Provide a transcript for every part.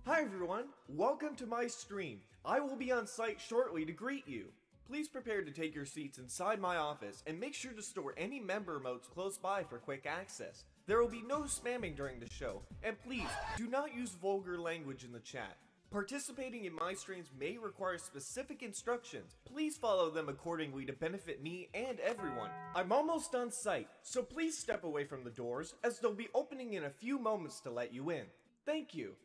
Hi everyone, welcome to my stream. I will be on site shortly to greet you. Please prepare to take your seats inside my office and make sure to store any member emotes close by for quick access. There will be no spamming during the show, and please do not use vulgar language in the chat. Participating in my streams may require specific instructions. Please follow them accordingly to benefit me and everyone. I'm almost on site, so please step away from the doors as they'll be opening in a few moments to let you in. Thank you.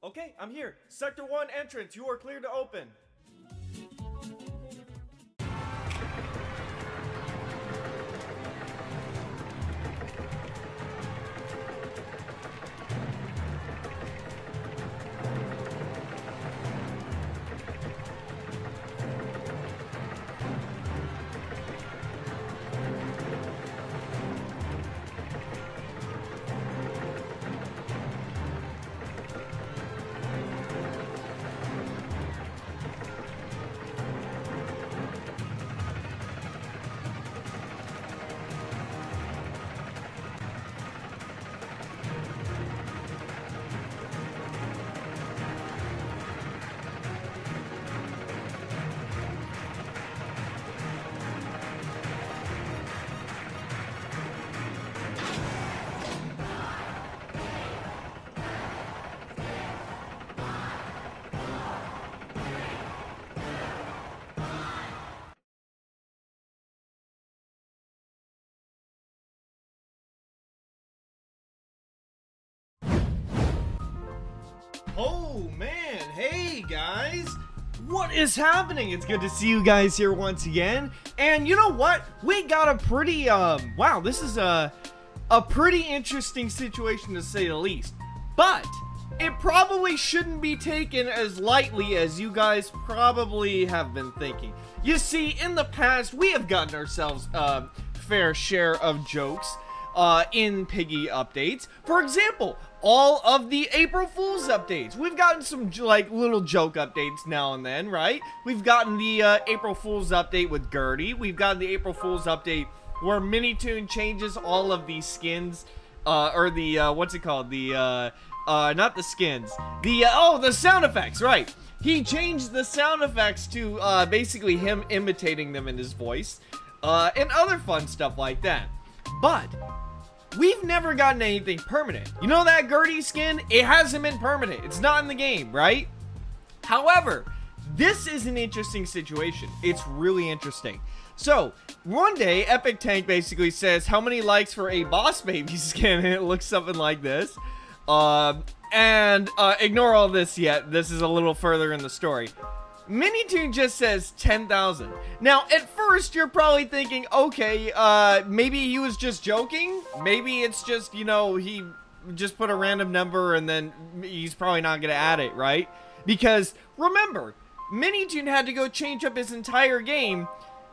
Okay, I'm here. Sector 1 entrance, you are clear to open. Oh man, hey guys! What is happening? It's good to see you guys here once again. And you know what? We got a pretty, wow, this is a pretty interesting situation to say the least. But it probably shouldn't be taken as lightly as you guys probably have been thinking. You see, in the past, we have gotten ourselves a fair share of jokes in Piggy updates. For example, all of the April Fool's updates. We've gotten some like little joke updates now and then, right? We've gotten the April Fool's update with Gertie. We've gotten the April Fool's update where Minitoon changes all of the skins, or the, what's it called? The, not the skins. The, oh, the sound effects, right. He changed the sound effects to, basically him imitating them in his voice, and other fun stuff like that. But we've never gotten anything permanent. You know that Gertie skin? It hasn't been permanent. It's not in the game, right? However, this is an interesting situation. It's really interesting. So, one day, Epic Tank basically says, how many likes for a Boss Baby skin? And it looks something like this. Ignore all this yet. This is a little further in the story. Minitoon just says 10,000. Now, at first, you're probably thinking, okay, maybe he was just joking. Maybe it's just, you know, he just put a random number and then he's probably not going to add it, right? Because, remember, Minitoon had to go change up his entire game,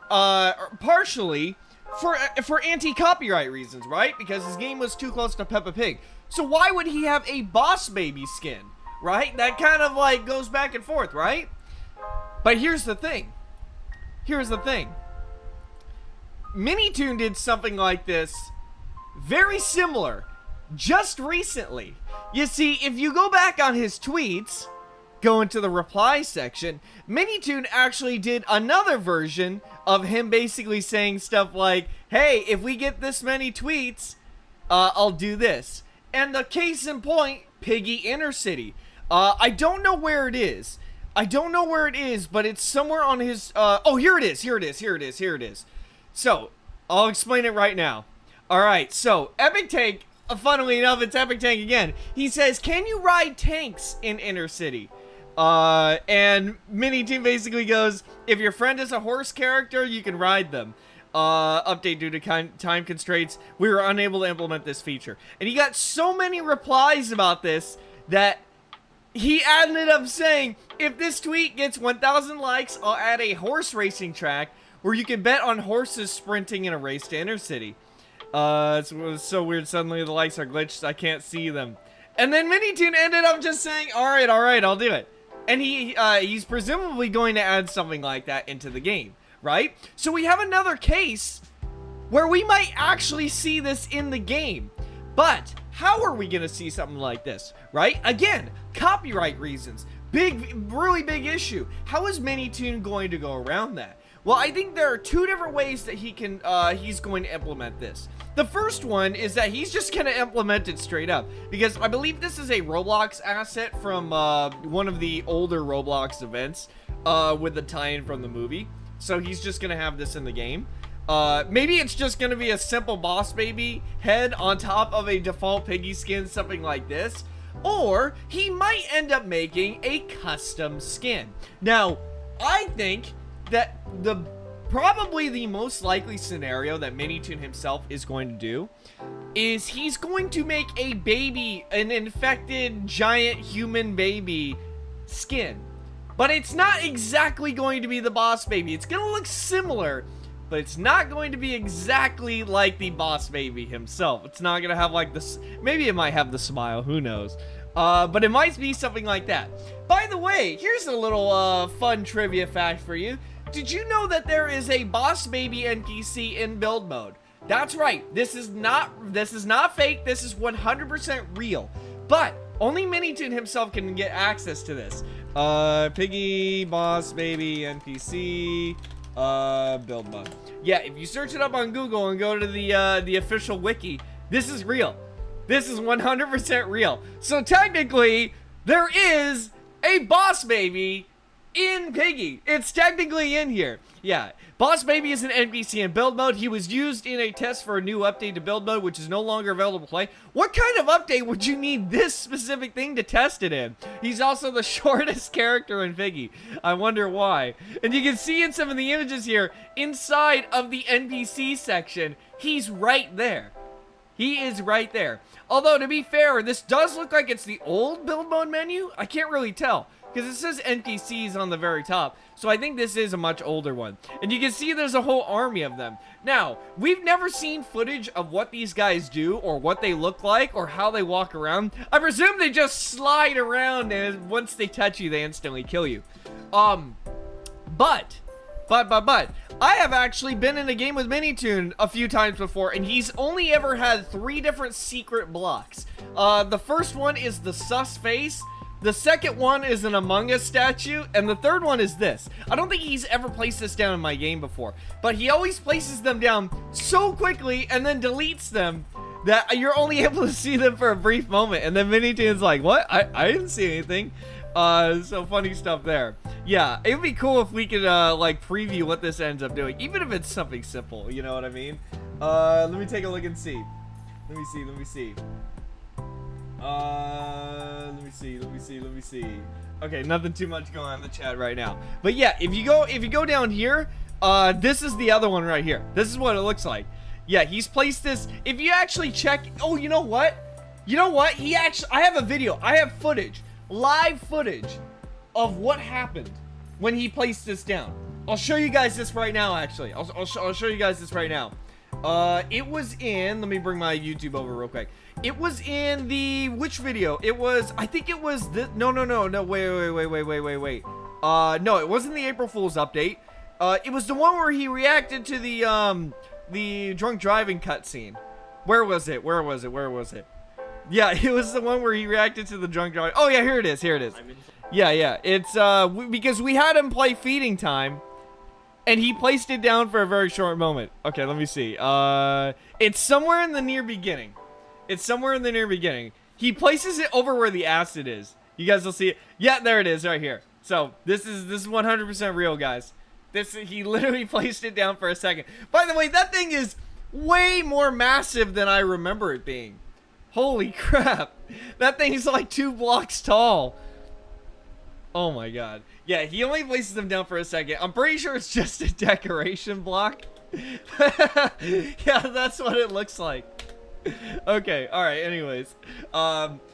partially, for anti-copyright reasons, right? Because his game was too close to Peppa Pig. So why would he have a Boss Baby skin, right? That kind of, like, goes back and forth, right? But here's the thing. Here's the thing. Minitoon did something like this, very similar, just recently. You see, if you go back on his tweets, go into the reply section, Minitoon actually did another version of him basically saying stuff like, hey, if we get this many tweets, I'll do this. And the case in point, Piggy Inner City. I don't know where it is. I don't know where it is, but it's somewhere on his, oh, here it is, here it is, here it is, here it is. So, I'll explain it right now. Alright, so, Epic Tank, funnily enough, it's Epic Tank again. He says, can you ride tanks in Inner City? And Minitoon basically goes, if your friend is a horse character, you can ride them. Update due to time constraints, we were unable to implement this feature. And he got so many replies about this that he ended up saying, if this tweet gets 1,000 likes, I'll add a horse racing track where you can bet on horses sprinting in a race to Inner City. It's so weird. Suddenly the likes are glitched. I can't see them. And then Minitoon ended up just saying, all right, I'll do it. And he's presumably going to add something like that into the game, right? So we have another case where we might actually see this in the game. But how are we going to see something like this, right? Again, copyright reasons. Really big issue. How is Minitoon going to go around that? Well, I think there are two different ways that he's going to implement this. The first one is that he's just going to implement it straight up, because I believe this is a Roblox asset from one of the older Roblox events with the tie-in from the movie. So he's just going to have this in the game. Maybe it's just going to be a simple Boss Baby head on top of a default Piggy skin, something like this. Or he might end up making a custom skin. Now, I think that probably the most likely scenario that Minitoon himself is going to do is he's going to make a baby, an infected giant human baby skin. But it's not exactly going to be the Boss Baby. It's going to look similar, but it's not going to be exactly like the Boss Baby himself. It's not going to have like this. Maybe it might have the smile. Who knows? But it might be something like that. By the way, here's a little fun trivia fact for you. Did you know that there is a Boss Baby NPC in build mode? That's right. This is not fake. This is 100% real. But only Minitoon himself can get access to this. Piggy Boss Baby NPC build mode. Yeah, if you search it up on Google and go to the official wiki, this is real. This is 100% real. So technically, there is a Boss Baby in Piggy. It's technically in here. Yeah, Boss Baby is an NPC in build mode. He was used in a test for a new update to build mode, which is no longer available to play. What kind of update would you need this specific thing to test it in? He's also the shortest character in Piggy. I wonder why. And you can see in some of the images here, inside of the NPC section, he's right there. He is right there. Although, to be fair, this does look like it's the old build mode menu. I can't really tell, because it says NPCs on the very top. So I think this is a much older one. And you can see there's a whole army of them. Now, we've never seen footage of what these guys do, or what they look like, or how they walk around. I presume they just slide around, and once they touch you, they instantly kill you. But, I have actually been in a game with Minitoon a few times before, and he's only ever had 3 different secret blocks. The first one is the sus face. The second one is an Among Us statue, and the third one is this. I don't think he's ever placed this down in my game before, but he always places them down so quickly and then deletes them that you're only able to see them for a brief moment, and then Minitoon's like, what? I didn't see anything. So funny stuff there. Yeah, it would be cool if we could, like, preview what this ends up doing, even if it's something simple, you know what I mean? Let me take a look and see. Let me see. Let me see. Okay, nothing too much going on in the chat right now. But yeah, if you go down here, this is the other one right here. This is what it looks like. Yeah, he's placed this. If you actually check, oh, you know what? I have a video. I have footage, live footage of what happened when he placed this down. I'll show you guys this right now, actually. I'll show you guys this right now. It was in, let me bring my YouTube over real quick. It was in the, which video? It was, I think it was this, no, wait. No, it wasn't the April Fool's update. It was the one where he reacted to the drunk driving cutscene. Where was it? Yeah, it was the one where he reacted to the drunk driving. Oh yeah, here it is. Yeah, it's, because we had him play Feeding Time, and he placed it down for a very short moment. Okay, let me see. It's somewhere in the near beginning. He places it over where the acid is. You guys will see it. Yeah, there it is right here. So, this is 100% real, guys. He literally placed it down for a second. By the way, that thing is way more massive than I remember it being. Holy crap. That thing is like 2 blocks tall. Oh my god. Yeah, he only places them down for a second. I'm pretty sure it's just a decoration block. Yeah, that's what it looks like. Okay, alright, anyways.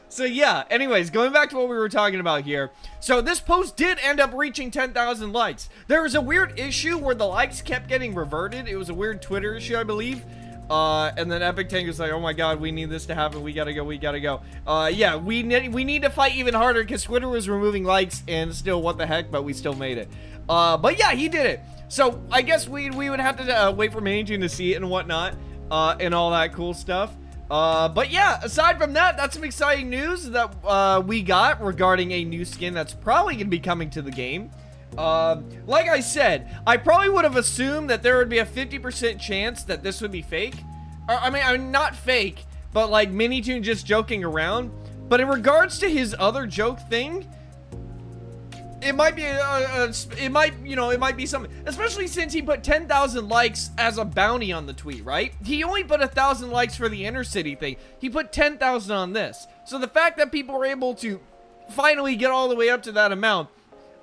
So yeah, anyways, going back to what we were talking about here. So this post did end up reaching 10,000 likes. There was a weird issue where the likes kept getting reverted. It was a weird Twitter issue, I believe. And then Epic Tanker's like, oh my god, we need this to happen. We gotta go. Yeah, we need to fight even harder because Twitter was removing likes and still, what the heck, but we still made it. But yeah, he did it. So I guess we would have to wait for Managing to see it and whatnot, and all that cool stuff. But yeah, aside from that, that's some exciting news that we got regarding a new skin that's probably gonna be coming to the game. Like I said, I probably would have assumed that there would be a 50% chance that this would be fake. I mean, not fake, but like Minitoon just joking around. But in regards to his other joke thing, it might be it might be something, especially since he put 10,000 likes as a bounty on the tweet, right? He only put 1,000 likes for the inner city thing. He put 10,000 on this. So the fact that people were able to finally get all the way up to that amount,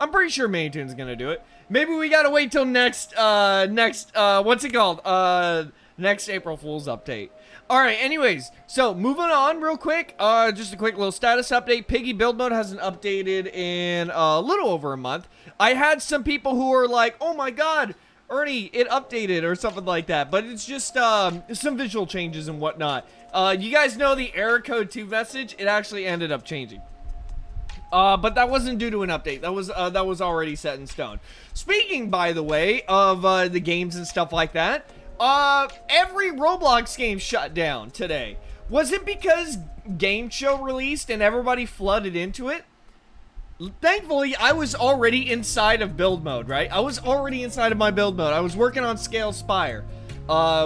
I'm pretty sure Maintoon's gonna do it. Maybe we gotta wait till next what's it called? Next April Fool's update. Alright, anyways, so moving on real quick, just a quick little status update. Piggy build mode hasn't updated in a little over a month. I had some people who were like, oh my god, Ernie, it updated or something like that, but it's just some visual changes and whatnot. You guys know the error code 2 message? It actually ended up changing. But that wasn't due to an update. That was already set in stone. Speaking, by the way, of the games and stuff like that, every Roblox game shut down today. Was it because Game Show released and everybody flooded into it? Thankfully, I was already inside of build mode, right? I was already inside of my build mode. I was working on Scale Spire,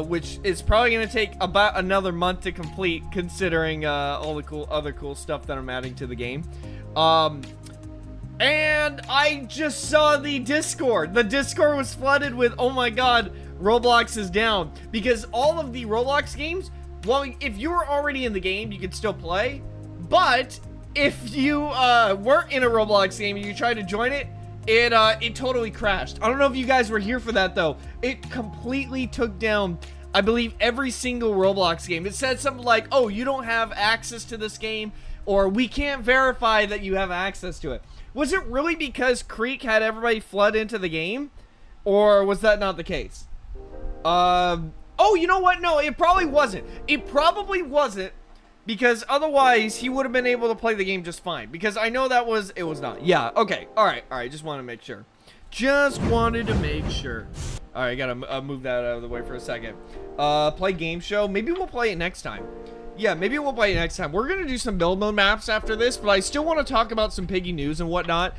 which is probably going to take about another month to complete, considering all the other cool stuff that I'm adding to the game. And I just saw the Discord. The Discord was flooded with, oh my god, Roblox is down. Because all of the Roblox games, well, if you were already in the game, you could still play. But if you weren't in a Roblox game and you tried to join it, it totally crashed. I don't know if you guys were here for that, though. It completely took down, I believe, every single Roblox game. It said something like, oh, you don't have access to this game, or we can't verify that you have access to it. Was it really because Creek had everybody flood into the game? Or was that not the case? Oh, you know what? No, it probably wasn't. It probably wasn't, because otherwise he would have been able to play the game just fine. Because I know it was not. Yeah, okay. Alright, just wanted to make sure. Just wanted to make sure. Alright, gotta move that out of the way for a second. Play game show. Maybe we'll play it next time. Yeah, maybe we'll play it next time. We're going to do some build mode maps after this, but I still want to talk about some Piggy news and whatnot,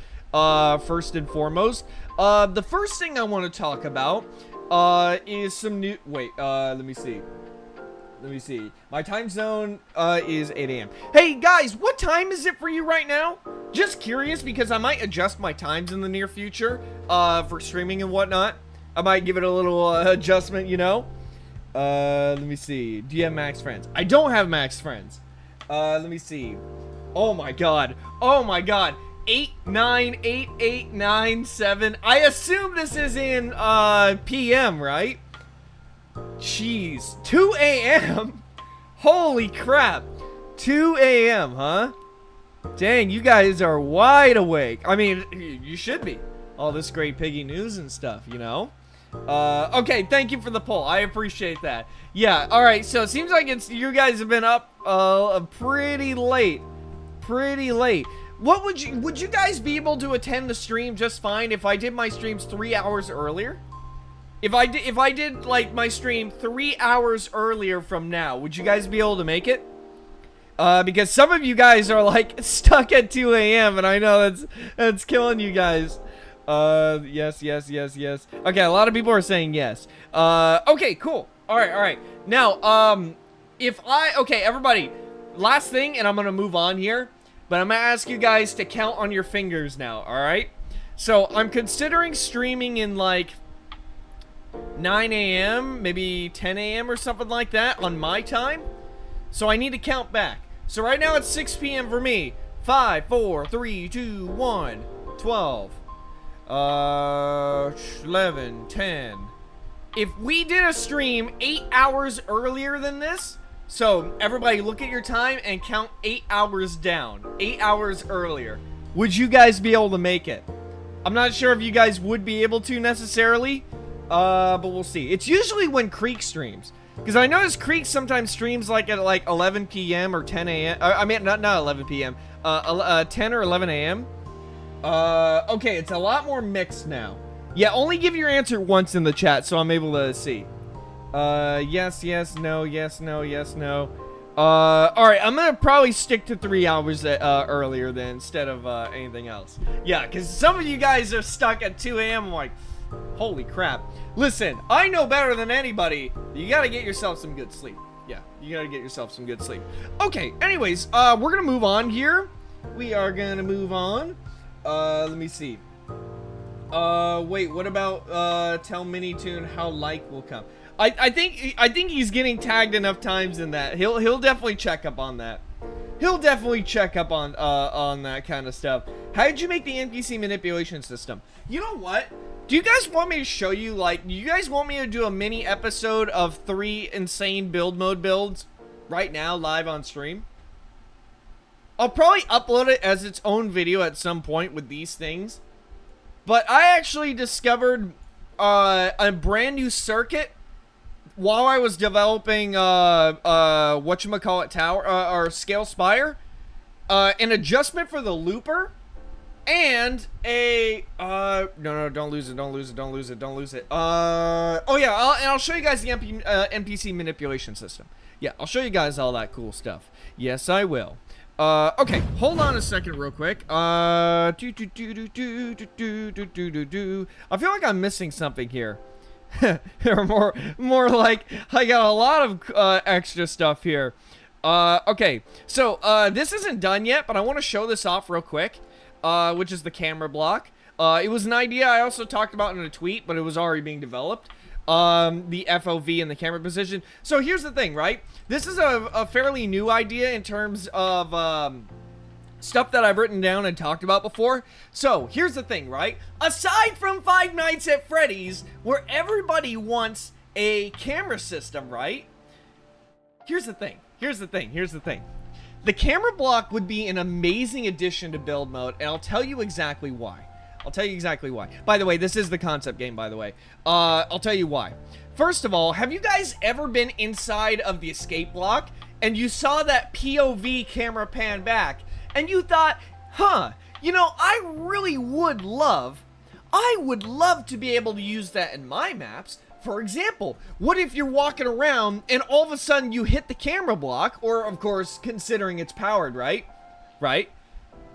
first and foremost. The first thing I want to talk about, is some new... Wait, let me see. My time zone, is 8 a.m. Hey, guys, what time is it for you right now? Just curious, because I might adjust my times in the near future, for streaming and whatnot. I might give it a little, adjustment, you know? Let me see. Do you have max friends? I don't have max friends. Let me see. Oh my god. 8, 9, 8, 8, 9, 7. I assume this is in, PM, right? Jeez. 2 a.m.? Holy crap. 2 a.m., huh? Dang, you guys are wide awake. I mean, you should be. All this great Piggy news and stuff, you know? Okay, thank you for the poll. I appreciate that. Yeah, alright, so it seems like you guys have been up, pretty late. What would you guys be able to attend the stream just fine if I did my streams 3 hours earlier? If I did, like, my stream 3 hours earlier from now, would you guys be able to make it? Because some of you guys are, like, stuck at 2 a.m. and I know that's killing you guys. Yes. Okay, a lot of people are saying yes. Okay, cool. Alright. Now, okay, everybody, last thing, and I'm gonna move on here, but I'm gonna ask you guys to count on your fingers now, alright? So, I'm considering streaming in, like, 9 a.m., maybe 10 a.m. or something like that on my time. So, I need to count back. So, right now it's 6 p.m. for me. 5, 4, 3, 2, 1, 12. 11, 10. If we did a stream 8 hours earlier than this, so everybody look at your time and count 8 hours down, 8 hours earlier, would you guys be able to make it? I'm not sure if you guys would be able to necessarily, but we'll see. It's usually when Creek streams. Because I notice Creek sometimes streams like at like 11 p.m. or 10 a.m. I mean, not 11 p.m. 10 or 11 a.m. Okay, it's a lot more mixed now. Yeah, only give your answer once in the chat so I'm able to see. Yes, yes, no, yes, no, yes, no. Alright, I'm gonna probably stick to 3 hours earlier then instead of anything else. Yeah, because some of you guys are stuck at 2 a.m. I'm like, holy crap. Listen, I know better than anybody. You gotta get yourself some good sleep. Yeah, you gotta get yourself some good sleep. Okay, anyways, we're gonna move on here. We are gonna move on. Let me see. Wait, what about, tell Minitoon how like will come? I think he's getting tagged enough times in that. He'll definitely check up on that. He'll definitely check up on that kind of stuff. How did you make the NPC manipulation system? You know what? Do you guys want me to show you, like, do you guys want me to do a mini episode of 3 insane build mode builds right now live on stream? I'll probably upload it as its own video at some point with these things. But I actually discovered a brand new circuit while I was developing whatchamacallit tower or scale spire, an adjustment for the looper, and a no, don't lose it. Oh yeah, I'll show you guys the NPC manipulation system. Yeah, I'll show you guys all that cool stuff. Yes, I will. Okay, hold on a second real quick. I feel like I'm missing something here. Or more like I got a lot of extra stuff here. Okay, so this isn't done yet, but I want to show this off real quick, which is the camera block. It was an idea I also talked about in a tweet, but it was already being developed. The FOV and the camera position. So here's the thing, right? This is a fairly new idea in terms of stuff that I've written down and talked about before. So here's the thing, right? Aside from Five Nights at Freddy's, where everybody wants a camera system, right? Here's the thing. The camera block would be an amazing addition to build mode, and I'll tell you exactly why. By the way, this is the concept game, by the way. I'll tell you why. First of all, have you guys ever been inside of the escape block and you saw that POV camera pan back and you thought, huh, you know, I would love to be able to use that in my maps. For example, what if you're walking around and all of a sudden you hit the camera block, or of course, considering it's powered, right?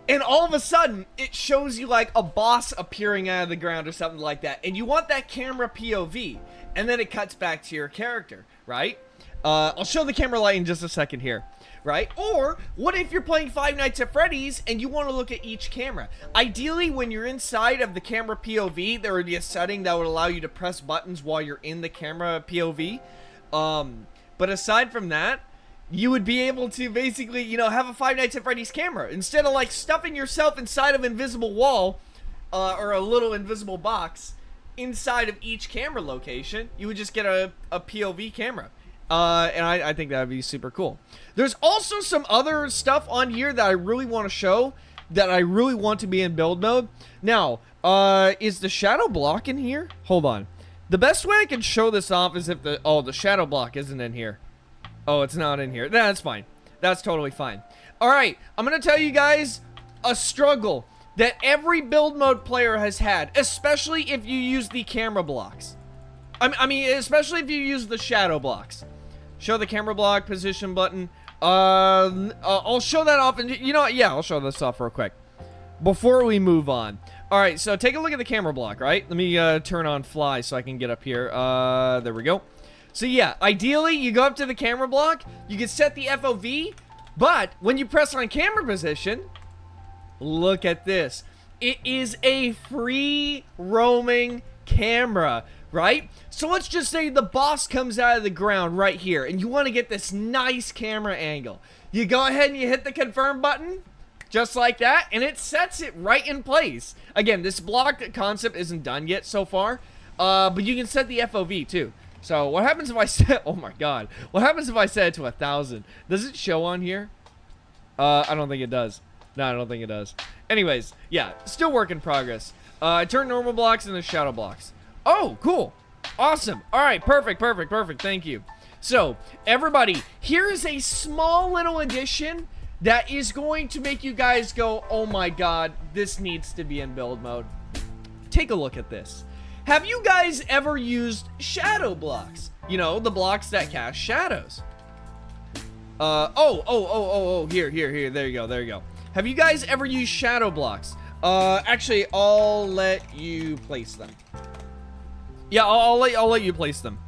And all of a sudden, it shows you like a boss appearing out of the ground or something like that. And you want that camera POV. And then it cuts back to your character, right? I'll show the camera light in just a second here, right? Or, what if you're playing Five Nights at Freddy's and you want to look at each camera? Ideally, when you're inside of the camera POV, there would be a setting that would allow you to press buttons while you're in the camera POV. But aside from that, you would be able to basically, you know, have a Five Nights at Freddy's camera. Instead of like stuffing yourself inside of an invisible wall, or a little invisible box inside of each camera location, you would just get a POV camera. And I think that would be super cool. There's also some other stuff on here that I really want to show, that I really want to be in build mode. Now, is the shadow block in here? Hold on. The best way I can show this off is if the shadow block isn't in here. Oh, it's not in here. That's fine. That's totally fine. Alright, I'm going to tell you guys a struggle that every build mode player has had, especially if you use the camera blocks. I mean, especially if you use the shadow blocks. Show the camera block, position button. I'll show that off, and you know what? Yeah, I'll show this off real quick before we move on. Alright, so take a look at the camera block, right? Let me turn on fly so I can get up here. There we go. So yeah, ideally, you go up to the camera block, you can set the FOV, but when you press on camera position, look at this. It is a free roaming camera, right? So let's just say the boss comes out of the ground right here, and you want to get this nice camera angle. You go ahead and you hit the confirm button, just like that, and it sets it right in place. Again, this block concept isn't done yet so far, but you can set the FOV too. So what happens if I set, oh my god, what happens if I set it to 1,000? Does it show on here? I don't think it does. No, I don't think it does. Anyways, yeah, still work in progress. I turn normal blocks into shadow blocks. Oh, cool. Awesome. All right, perfect. Thank you. So, everybody, here is a small little addition that is going to make you guys go, oh my god, this needs to be in build mode. Take a look at this. Have you guys ever used shadow blocks? You know, the blocks that cast shadows. Here, there you go. Have you guys ever used shadow blocks? Actually, I'll let you place them. Yeah, I'll let you place them.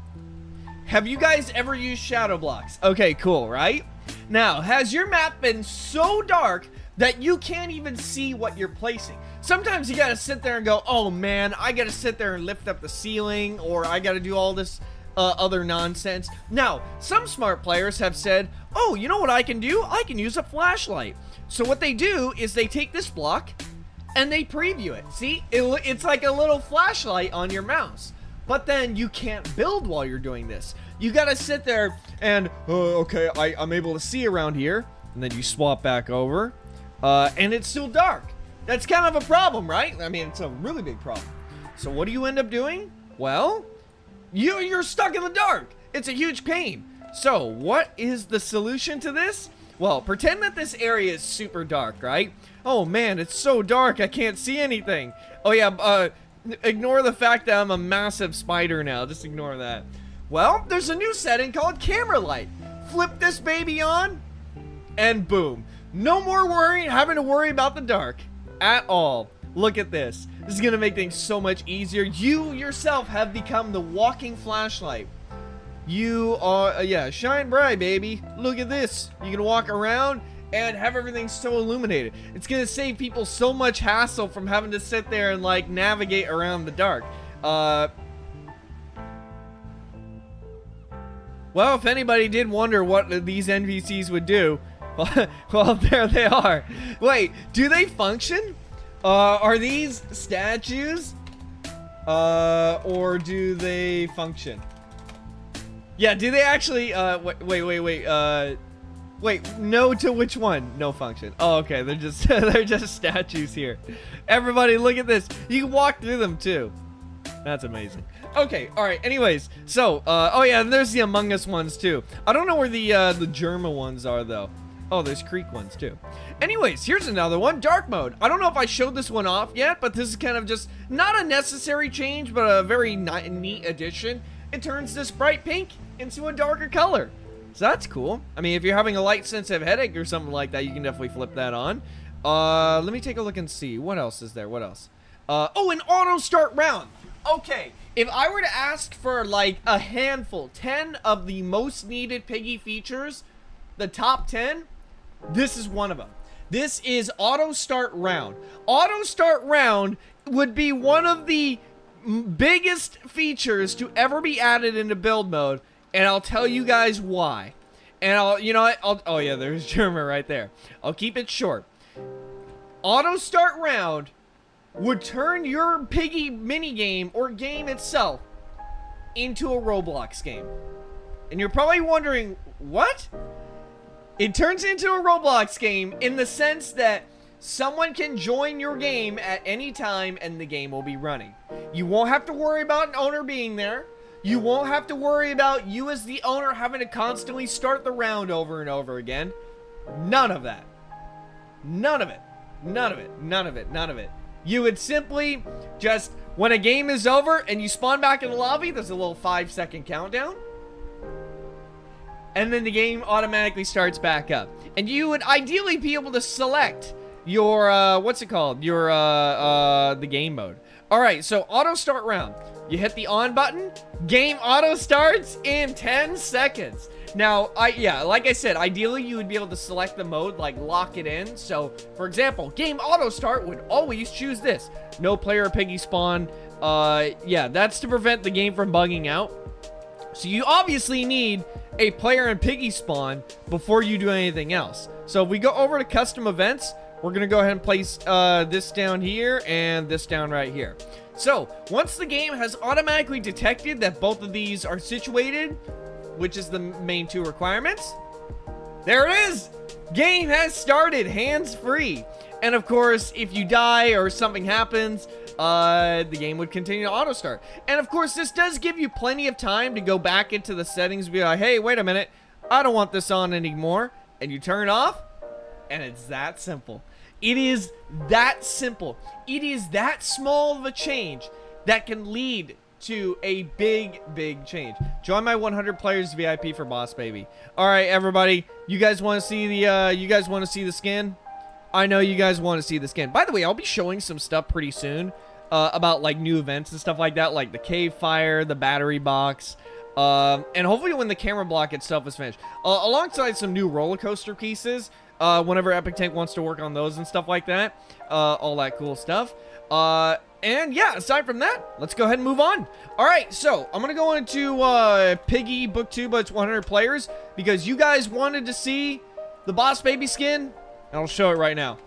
Have you guys ever used shadow blocks? Okay, cool, right? Now, has your map been so dark that you can't even see what you're placing? Sometimes you gotta sit there and go, oh man, I gotta sit there and lift up the ceiling, or I gotta do all this other nonsense. Now, some smart players have said, oh, you know what I can do? I can use a flashlight. So what they do is they take this block and they preview it. See, it's like a little flashlight on your mouse. But then you can't build while you're doing this. You gotta sit there and, okay, I'm able to see around here. And then you swap back over, and it's still dark. That's kind of a problem, right? I mean, it's a really big problem. So what do you end up doing? Well, you're stuck in the dark. It's a huge pain. So what is the solution to this? Well, pretend that this area is super dark, right? Oh man, it's so dark, I can't see anything. Oh yeah, ignore the fact that I'm a massive spider now. Just ignore that. Well, there's a new setting called camera light. Flip this baby on, and boom. No more having to worry about the dark at all. Look at this. This is gonna make things so much easier. You yourself have become the walking flashlight. You are, yeah, shine bright, baby. Look at this. You can walk around and have everything so illuminated. It's gonna save people so much hassle from having to sit there and like navigate around the dark. Well, if anybody did wonder what these NPCs would do, well, there they are. Wait, do they function? Are these statues? Or do they function? Yeah, do they actually, wait, no to which one? No function. Oh, okay, they're just, they're just statues here. Everybody, look at this. You can walk through them, too. That's amazing. Okay, alright, anyways. So, oh yeah, and there's the Among Us ones, too. I don't know where the German ones are, though. Oh, there's Creek ones, too. Anyways, here's another one, dark mode. I don't know if I showed this one off yet, but this is kind of just, not a necessary change, but a very neat addition. It turns this bright pink into a darker color. So that's cool. I mean, if you're having a light sensitive headache or something like that, you can definitely flip that on. Let me take a look and see. What else is there? What else? Oh, an auto start round. Okay, if I were to ask for like a handful, 10 of the most needed Piggy features, the top 10, this is one of them. This is auto start round. Auto start round would be one of the biggest features to ever be added into build mode, and I'll tell you guys why. And you know what, oh yeah, there's German right there. I'll keep it short. Auto start round would turn your Piggy minigame or game itself into a Roblox game. And you're probably wondering, what? It turns into a Roblox game in the sense that someone can join your game at any time and the game will be running. You won't have to worry about an owner being there. You won't have to worry about you as the owner having to constantly start the round over and over again. None of that. None of it. None of it. None of it. None of it. You would simply just, when a game is over and you spawn back in the lobby, there's a little 5-second countdown. And then the game automatically starts back up. And you would ideally be able to select your, what's it called? Your, the game mode. Alright, so auto start round. You hit the on button, game auto starts in 10 seconds. Now, yeah, like I said, ideally you would be able to select the mode, like lock it in. So, for example, game auto start would always choose this. No player Piggy spawn. Yeah, that's to prevent the game from bugging out. So you obviously need a player and Piggy spawn before you do anything else. So if we go over to custom events, we're gonna go ahead and place this down here and this down right here. So once the game has automatically detected that both of these are situated, which is the main two requirements, there it is. Game has started, hands free. And of course, if you die or something happens, the game would continue to auto start. And of course, this does give you plenty of time to go back into the settings and be like, hey, wait a minute, I don't want this on anymore. And you turn it off, and it's that simple. It is that simple. It is that small of a change that can lead to a big, big change. Join my 100 players VIP for Boss Baby. All right, everybody, you guys want to see the skin? I know you guys want to see the skin. By the way, I'll be showing some stuff pretty soon about like new events and stuff like that, like the cave fire, the battery box, and hopefully when the camera block itself is finished, alongside some new roller coaster pieces. Whenever Epic Tank wants to work on those and stuff like that, all that cool stuff. And yeah, aside from that, let's go ahead and move on. All right, so I'm gonna go into Piggy Book 2, but it's 100 players because you guys wanted to see the Boss Baby skin. I'll show it right now.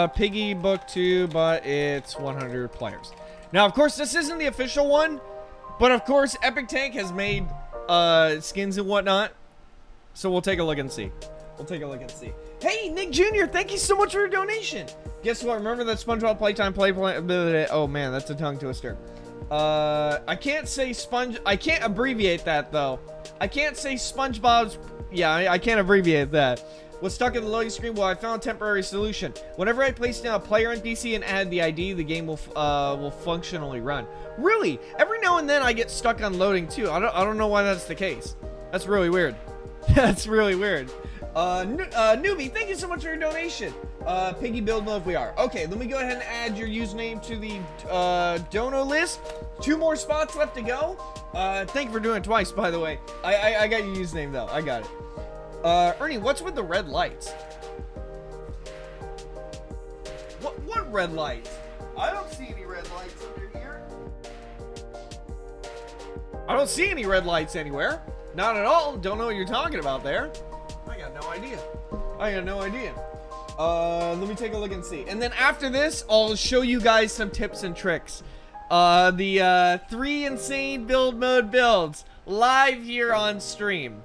Piggy Book 2, but it's 100 players. Now, of course, this isn't the official one, but of course, Epic Tank has made skins and whatnot. So we'll take a look and see. Hey, Nick Jr., thank you so much for your donation. Guess what? Remember that SpongeBob Playtime play. Oh man, that's a tongue twister. I can't say I can't abbreviate that though. I can't say SpongeBob's. Yeah, I can't abbreviate that. Was stuck in the loading screen. Well, I found a temporary solution. Whenever I place down a player on PC and add the ID, the game will functionally run. Really? Every now and then I get stuck on loading too. I don't know why that's the case. That's really weird. That's really weird. Newbie, thank you so much for your donation. Piggy build mode we are. Okay, let me go ahead and add your username to the dono list. 2 more spots left to go. Thank you for doing it twice, by the way. I got your username though. I got it. Ernie, what's with the red lights? What red lights? I don't see any red lights under here. I don't see any red lights anywhere. Not at all. Don't know what you're talking about there. I got no idea. Let me take a look and see. And then after this, I'll show you guys some tips and tricks. The 3 insane build mode builds live here on stream.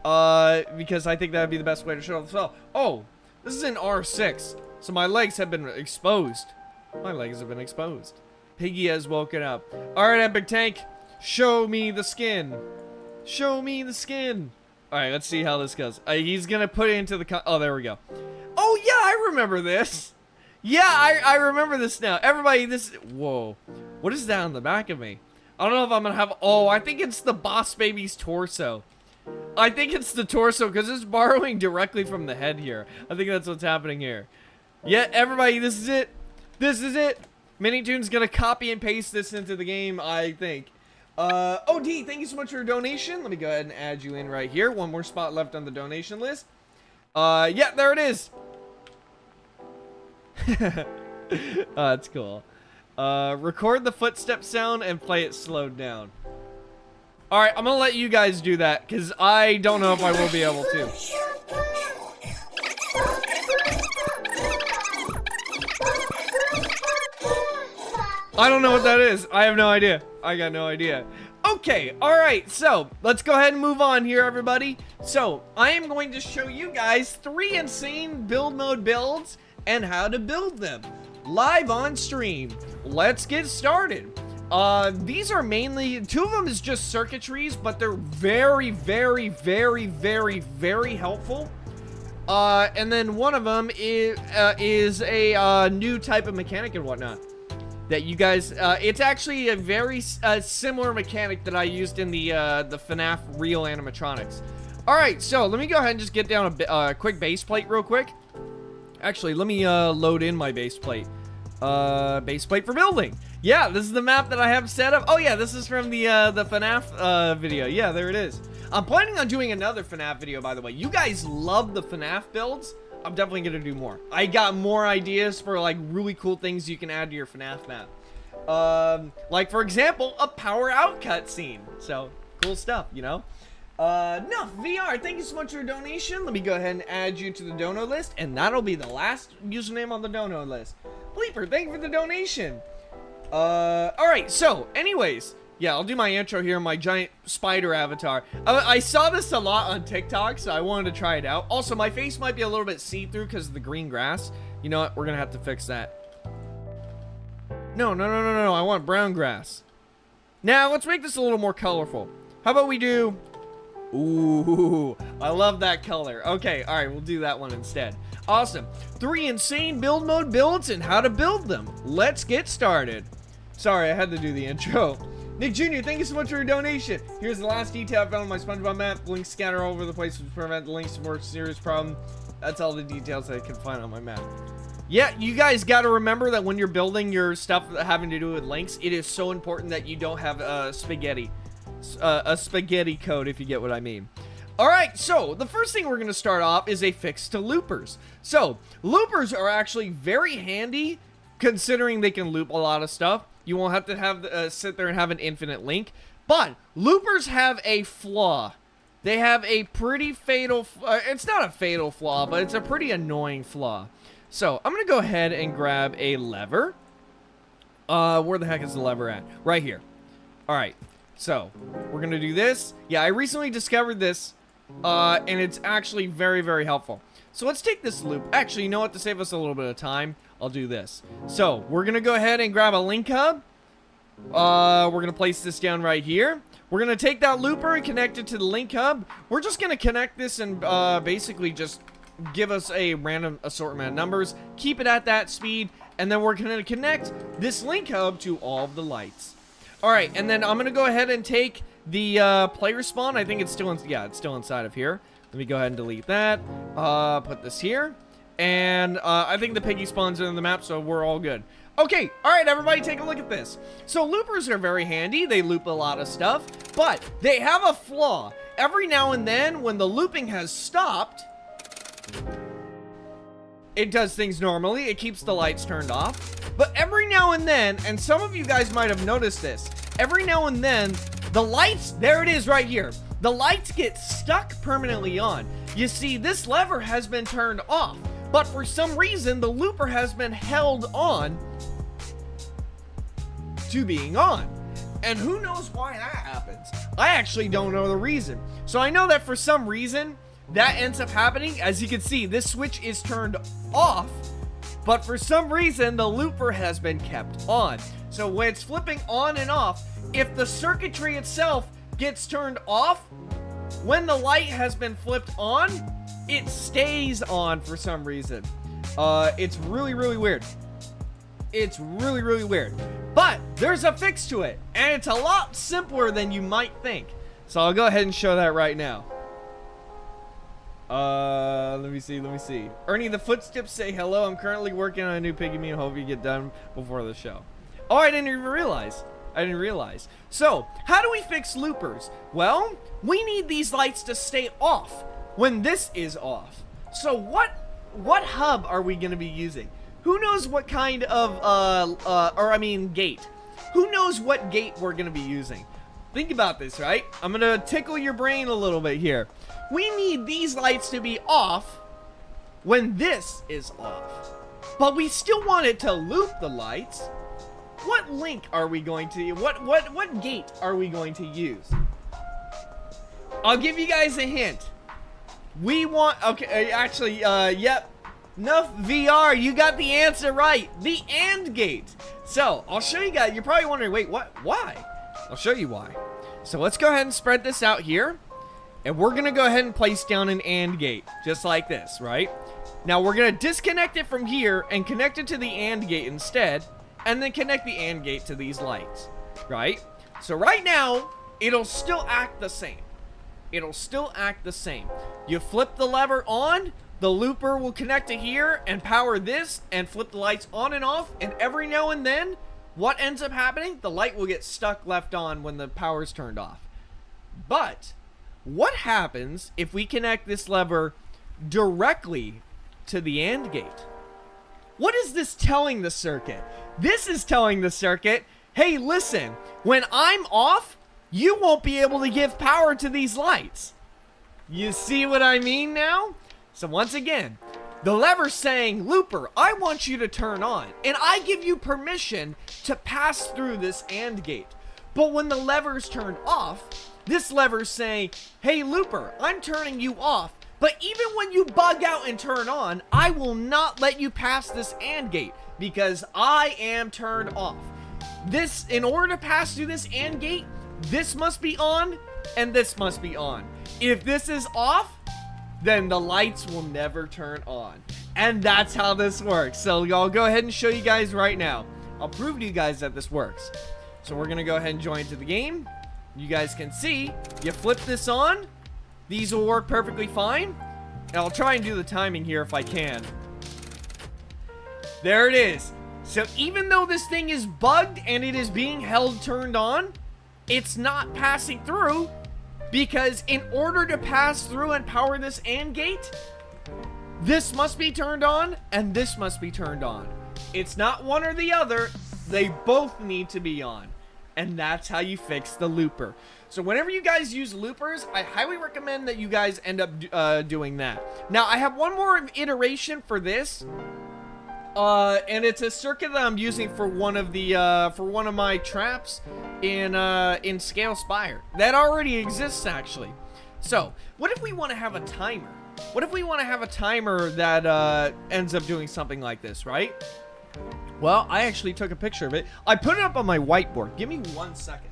Because I think that'd be the best way to show it. Oh, this is in R6, so my legs have been exposed. Piggy has woken up. All right, Epic Tank, show me the skin. All right, let's see how this goes. He's gonna put it into the. Oh, there we go. Oh yeah, I remember this. Yeah, I remember this now. Everybody, this. Whoa, what is that on the back of me? I don't know if I'm gonna have. Oh, I think it's the Boss Baby's torso. I think it's the torso because it's borrowing directly from the head here. I think that's what's happening here. Yeah, everybody, this is it. Minitoon's gonna copy and paste this into the game, I think. OD, thank you so much for your donation. Let me go ahead and add you in right here. 1 more spot left on the donation list. Yeah, there it is. That's cool. Record the footstep sound and play it slowed down. Alright, I'm gonna let you guys do that, because I don't know if I will be able to. I don't know what that is. I have no idea. I got no idea. Okay, alright, so let's go ahead and move on here, everybody. So, I am going to show you guys 3 insane build mode builds and how to build them live on stream. Let's get started. These are mainly, 2 of them is just circuitries, but they're very, very, very, very, very helpful. And then one of them is a new type of mechanic and whatnot that you guys, it's actually a very similar mechanic that I used in the FNAF real animatronics. All right, so let me go ahead and just get down a quick base plate real quick. Actually, let me load in my base plate. Base plate for building. Yeah, this is the map that I have set up. Oh yeah, this is from the FNAF video. Yeah, there it is. I'm planning on doing another FNAF video, by the way. You guys love the FNAF builds. I'm definitely gonna do more. I got more ideas for like really cool things you can add to your FNAF map. Like for example, a power out cutscene. So cool stuff, you know. No, VR, thank you so much for your donation. Let me go ahead and add you to the dono list, and that'll be the last username on the dono list. Bleeper, thank you for the donation. Alright, so, anyways, yeah, I'll do my intro here, my giant spider avatar. I saw this a lot on TikTok, so I wanted to try it out. Also, my face might be a little bit see-through because of the green grass. You know what? We're gonna have to fix that. No. I want brown grass. Now, let's make this a little more colorful. How about we do... Ooh, I love that color. Okay, all right, we'll do that one instead. Awesome. 3 insane build mode builds and how to build them. Let's get started. Sorry, I had to do the intro. Nick Jr., thank you so much for your donation. Here's the last detail I found on my SpongeBob map. Links scatter all over the place to prevent the links to more serious problem. That's all the details I can find on my map. Yeah, you guys got to remember that when you're building your stuff having to do with links, it is so important that you don't have a spaghetti code, if you get what I mean. All right, so the first thing we're going to start off is a fix to loopers. So loopers are actually very handy, considering they can loop a lot of stuff. You won't have to sit there and have an infinite link. But loopers have a flaw. They have a pretty fatal. It's not a fatal flaw, but it's a pretty annoying flaw. So I'm gonna go ahead and grab a lever. Where the heck is the lever at? Right here. All right. So we're gonna do this. Yeah, I recently discovered this, and it's actually very, very helpful. So let's take this loop. Actually, you know what? To save us a little bit of time, I'll do this. So we're gonna go ahead and grab a link hub. We're gonna place this down right here. We're gonna take that looper and connect it to the link hub. We're just gonna connect this and basically just give us a random assortment of numbers, keep it at that speed, and then we're gonna connect this link hub to all of the lights. All right, and then I'm gonna go ahead and take the player spawn. I think it's still it's still inside of here. Let me go ahead and delete that. Put this here, and I think the Piggy spawns in the map, so we're all good. Okay, all right, everybody, take a look at this. So loopers are very handy. They loop a lot of stuff, but they have a flaw. Every now and then, when the looping has stopped, it does things normally. It keeps the lights turned off. But every now and then, and some of you guys might have noticed this, every now and then, the lights, there it is right here. The lights get stuck permanently on. You see, this lever has been turned off, but for some reason, the looper has been held on to being on. And who knows why that happens? I actually don't know the reason. So I know that for some reason, that ends up happening. As you can see, this switch is turned off, but for some reason, the looper has been kept on. So when it's flipping on and off, if the circuitry itself gets turned off, when the light has been flipped on, it stays on for some reason. It's really, really weird. It's really, really weird. But there's a fix to it, and it's a lot simpler than you might think. So I'll go ahead and show that right now. Let me see. Ernie, the footsteps say hello. I'm currently working on a new Piggy meme. Hope you get done before the show. Oh, I didn't even realize. So, how do we fix loopers? Well, we need these lights to stay off when this is off. So what hub are we going to be using? Who knows what kind of, gate? Who knows what gate we're going to be using? Think about this, right? I'm going to tickle your brain a little bit here. We need these lights to be off when this is off. But we still want it to loop the lights. What link are we going to use? What gate are we going to use? I'll give you guys a hint. We want, okay, actually, yep. Nuff VR, you got the answer right. The AND gate. So, I'll show you guys. You're probably wondering, wait, what? Why? I'll show you why. So, let's go ahead and spread this out here. And we're going to go ahead and place down an AND gate. Just like this, right? Now, we're going to disconnect it from here and connect it to the AND gate instead. And then connect the AND gate to these lights, right? So, right now, it'll still act the same. It'll still act the same. You flip the lever on, the looper will connect to here and power this and flip the lights on and off. And every now and then, what ends up happening? The light will get stuck left on when the power's turned off. But what happens if we connect this lever directly to the AND gate? What is this telling the circuit? This is telling the circuit, hey, listen, when I'm off, you won't be able to give power to these lights. You see what I mean now? So once again, the lever's saying, looper, I want you to turn on, and I give you permission to pass through this AND gate. But when the lever's turned off, this lever's saying, hey, looper, I'm turning you off, but even when you bug out and turn on, I will not let you pass this AND gate. because I am turned off. This, in order to pass through this AND gate, this must be on and this must be on. If this is off, then the lights will never turn on. And that's how this works. So I'll go ahead and show you guys right now. I'll prove to you guys that this works. So we're gonna go ahead and join into the game. You guys can see, you flip this on, these will work perfectly fine. And I'll try and do the timing here if I can. There it is. So even though this thing is bugged and it is being held turned on, it's not passing through, because in order to pass through and power this AND gate, this must be turned on and this must be turned on. It's not one or the other. They both need to be on. And that's how you fix the looper. So whenever you guys use loopers, I highly recommend that you guys end up doing that. Now, I have one more iteration for this. And it's a circuit that I'm using for one of my traps in Scale Spire. That already exists, actually. So, what if we want to have a timer? What if we want to have a timer that ends up doing something like this, right? Well, I actually took a picture of it. I put it up on my whiteboard. Give me 1 second.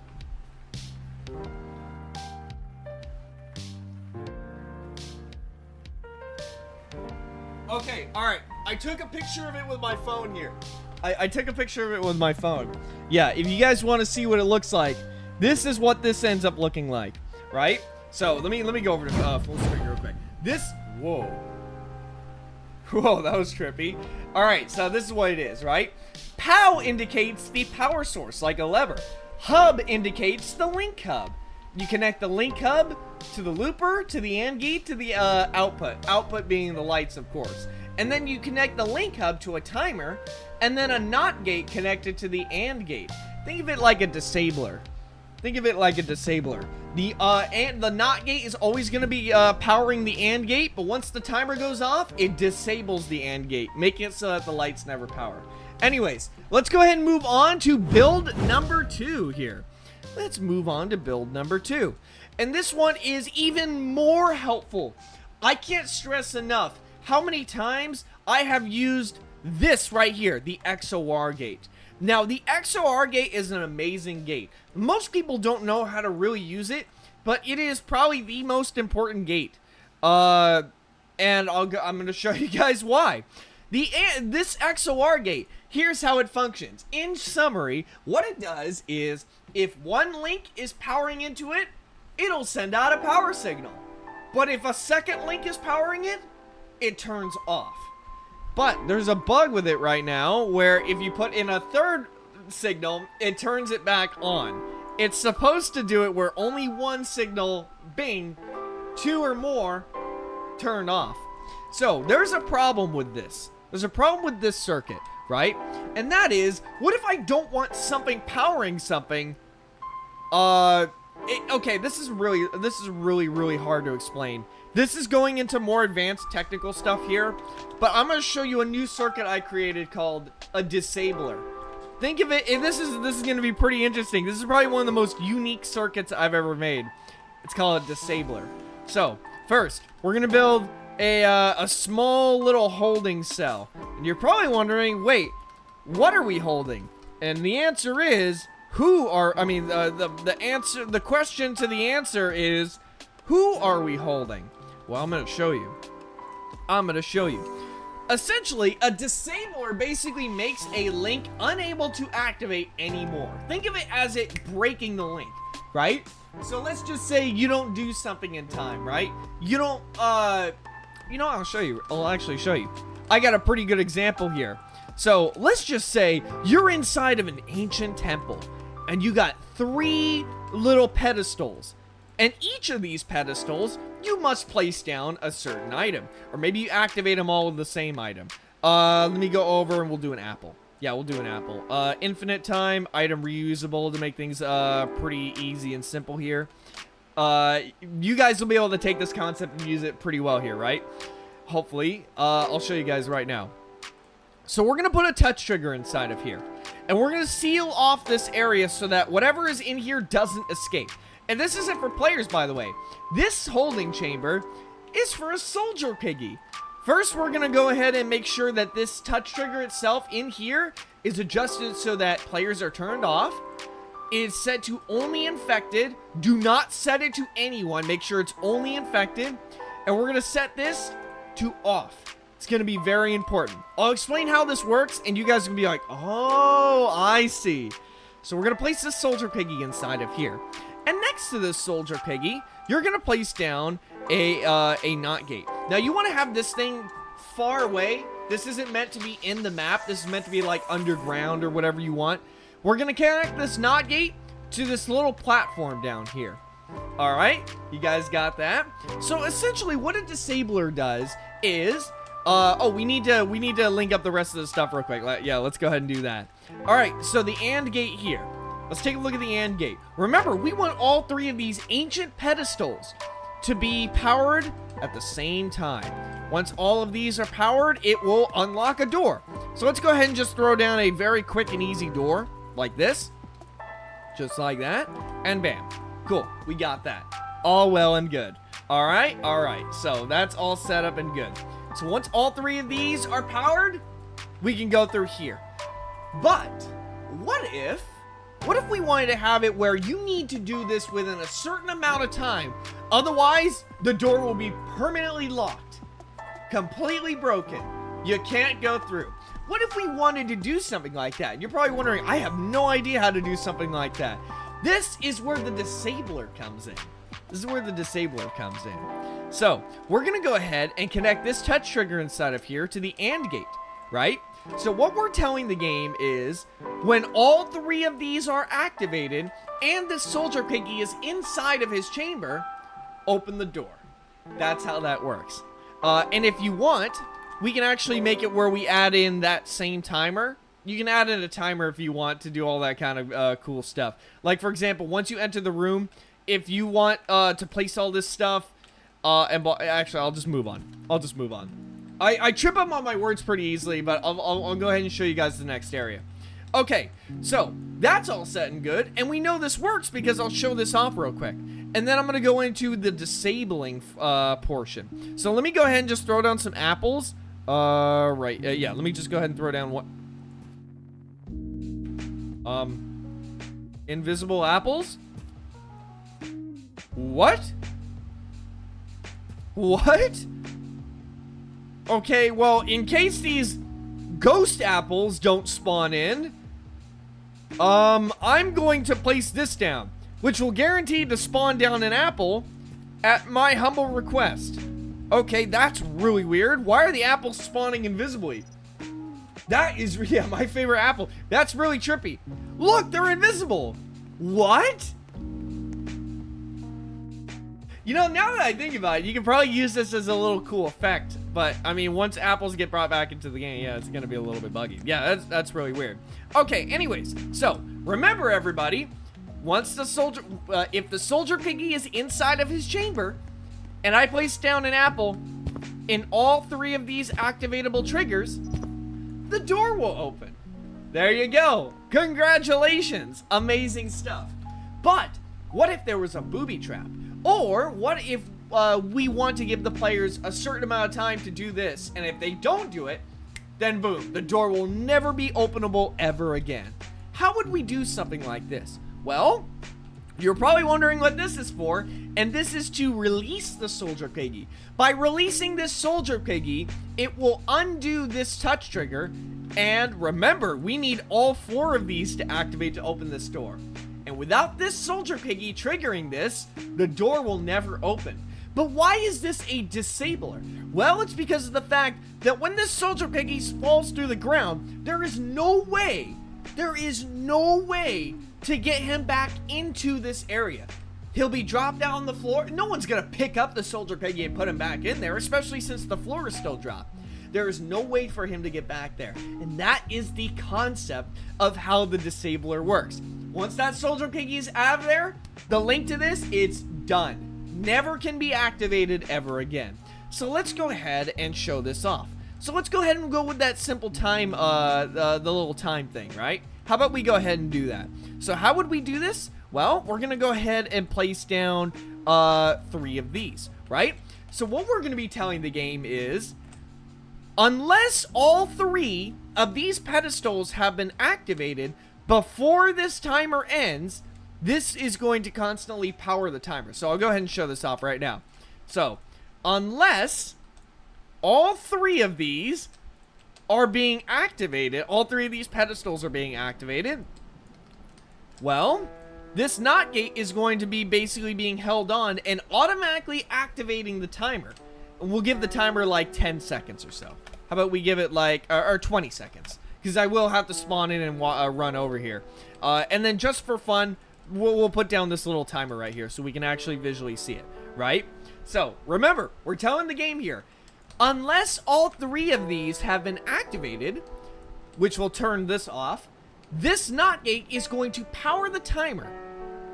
Okay, alright. I took a picture of it with my phone here. I took a picture of it with my phone. Yeah, if you guys want to see what it looks like, this is what this ends up looking like, right? So, let me go over to full screen real quick. Whoa. Whoa, that was trippy. Alright, so this is what it is, right? POW indicates the power source, like a lever. Hub indicates the link hub. You connect the link hub to the looper, to the AND gate, to the output. Output being the lights, of course. And then you connect the link hub to a timer, and then a NOT gate connected to the AND gate. Think of it like a disabler. Think of it like a disabler. The NOT gate is always going to be powering the AND gate, but once the timer goes off, it disables the AND gate, making it so that the lights never power. Anyways, let's go ahead and move on to build number 2 here. Let's move on to build number 2. And this one is even more helpful. I can't stress enough how many times I have used this right here, the XOR gate. Now, the XOR gate is an amazing gate. Most people don't know how to really use it, but it is probably the most important gate. And I'm going to show you guys why. This XOR gate, here's how it functions. In summary, what it does is, if one link is powering into it, it'll send out a power signal. But if a second link is powering it, it turns off. But there's a bug with it right now where if you put in a third signal, it turns it back on. It's supposed to do it where only one signal, bing, 2 or more, turn off. So there's a problem with this. There's a problem with this circuit, right? And that is, what if I don't want something powering something? Okay, this is really hard to explain. This is going into more advanced technical stuff here, but I'm going to show you a new circuit I created called a disabler. Think of it, and this is going to be pretty interesting. This is probably one of the most unique circuits I've ever made. It's called a disabler. So, first, we're going to build a small little holding cell. And you're probably wondering, wait, what are we holding? And the answer is, the question to the answer is, who are we holding? Well, I'm going to show you. Essentially, a disabler basically makes a link unable to activate anymore. Think of it as it breaking the link, right? So let's just say you don't do something in time, right? You don't, I'll show you. I'll actually show you. I got a pretty good example here. So let's just say you're inside of an ancient temple and you got 3 little pedestals. And each of these pedestals, you must place down a certain item. Or maybe you activate them all with the same item. Let me go over and we'll do an apple. Yeah, we'll do an apple. Infinite time, item reusable to make things pretty easy and simple here. You guys will be able to take this concept and use it pretty well here, right? Hopefully. I'll show you guys right now. So we're going to put a touch trigger inside of here. And we're going to seal off this area so that whatever is in here doesn't escape. And this isn't for players, by the way. This holding chamber is for a soldier piggy. First, we're gonna go ahead and make sure that this touch trigger itself in here is adjusted so that players are turned off. It's set to only infected. Do not set it to anyone. Make sure it's only infected. And we're gonna set this to off. It's gonna be very important. I'll explain how this works, and you guys are gonna be like, oh, I see. So we're gonna place this soldier piggy inside of here. And next to this soldier piggy, you're gonna place down a knot gate. Now you want to have this thing far away. This isn't meant to be in the map. This is meant to be like underground or whatever you want. We're gonna connect this knot gate to this little platform down here. All right, you guys got that? So essentially what a disabler does is we need to link up the rest of the stuff real quick. Yeah, let's go ahead and do that. All right, so the AND gate here. Let's take a look at the AND gate. Remember, we want all three of these ancient pedestals to be powered at the same time. Once all of these are powered, it will unlock a door. So let's go ahead and just throw down a very quick and easy door like this. Just like that. And bam. Cool. We got that. All well and good. All right. So that's all set up and good. So once all three of these are powered, we can go through here. But what if we wanted to have it where you need to do this within a certain amount of time? Otherwise, the door will be permanently locked. Completely broken. You can't go through. What if we wanted to do something like that? You're probably wondering, I have no idea how to do something like that. This is where the disabler comes in. So, we're going to go ahead and connect this touch trigger inside of here to the AND gate, right? So what we're telling the game is, when all three of these are activated and the soldier piggy is inside of his chamber, open the door. That's how that works. And if you want, we can actually make it where we add in that same timer. You can add in a timer if you want to do all that kind of cool stuff. Like, for example, once you enter the room, if you want to place all this stuff, actually, I'll just move on. I trip up on my words pretty easily, but I'll go ahead and show you guys the next area. Okay, so that's all set and good, and we know this works because I'll show this off real quick. And then I'm going to go into the disabling portion. So let me go ahead and just throw down some apples. Yeah, let me just go ahead and throw down what? Invisible apples? What? Okay, well, in case these ghost apples don't spawn in, I'm going to place this down, which will guarantee to spawn down an apple at my humble request. Okay, that's really weird. Why are the apples spawning invisibly? That is, yeah, my favorite apple. That's really trippy. Look, they're invisible. What? You know, now that I think about it, you can probably use this as a little cool effect. But, I mean, once apples get brought back into the game, yeah, it's going to be a little bit buggy. Yeah, that's really weird. Okay, anyways. So, remember, everybody, once the soldier, if the soldier piggy is inside of his chamber, and I place down an apple in all three of these activatable triggers, the door will open. There you go. Congratulations. Amazing stuff. But, what if there was a booby trap? Or what if we want to give the players a certain amount of time to do this, and if they don't do it, then boom, the door will never be openable ever again. How would we do something like this? Well, you're probably wondering what this is for, and this is to release the soldier piggy. By releasing this soldier piggy, it will undo this touch trigger, and remember, we need all four of these to activate to open this door. And without this soldier piggy triggering this, the door will never open. But why is this a disabler? Well, it's because of the fact that when this soldier piggy falls through the ground, there is no way to get him back into this area. He'll be dropped down on the floor. No one's gonna pick up the soldier piggy and put him back in there, especially since the floor is still dropped. There is no way for him to get back there. And that is the concept of how the disabler works. Once that soldier piggy is out of there, the link to this, it's done. Never can be activated ever again. So let's go ahead and show this off. So let's go ahead and go with that simple time, the little time thing, right? How about we go ahead and do that? So how would we do this? Well, we're gonna go ahead and place down 3 of these, right? So what we're gonna be telling the game is, Unless all 3 of these pedestals have been activated before this timer ends, this is going to constantly power the timer. So I'll go ahead and show this off right now. So, unless all 3 of these are being activated, all 3 of these pedestals are being activated, well, this NOT gate is going to be basically being held on and automatically activating the timer. And we'll give the timer like 10 seconds or so. How about we give it like, or 20 seconds? Because I will have to spawn in and run over here. And then just for fun, we'll put down this little timer right here so we can actually visually see it, right? So, remember, we're telling the game here, unless all 3 of these have been activated, which will turn this off, this NOT gate is going to power the timer.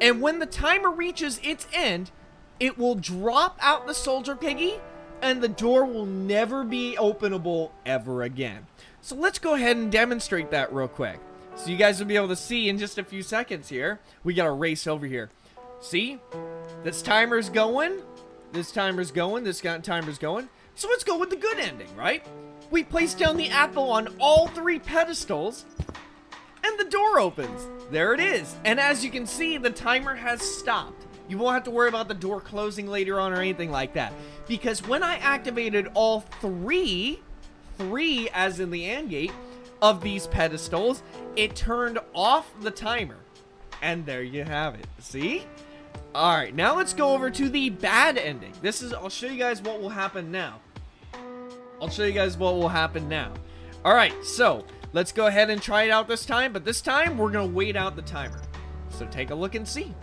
And when the timer reaches its end, it will drop out the soldier piggy, and the door will never be openable ever again. So let's go ahead and demonstrate that real quick. So you guys will be able to see in just a few seconds here. We gotta race over here. See? This timer's going. This timer's going. This timer's going. So let's go with the good ending, right? We place down the apple on all 3 pedestals, and the door opens. There it is. And as you can see, the timer has stopped. You won't have to worry about the door closing later on or anything like that. Because when I activated all 3 as in the AND gate, of these pedestals, it turned off the timer. And there you have it. See? Alright, now let's go over to the bad ending. I'll show you guys what will happen now. Alright, so let's go ahead and try it out this time, but this time we're gonna wait out the timer. So take a look and see.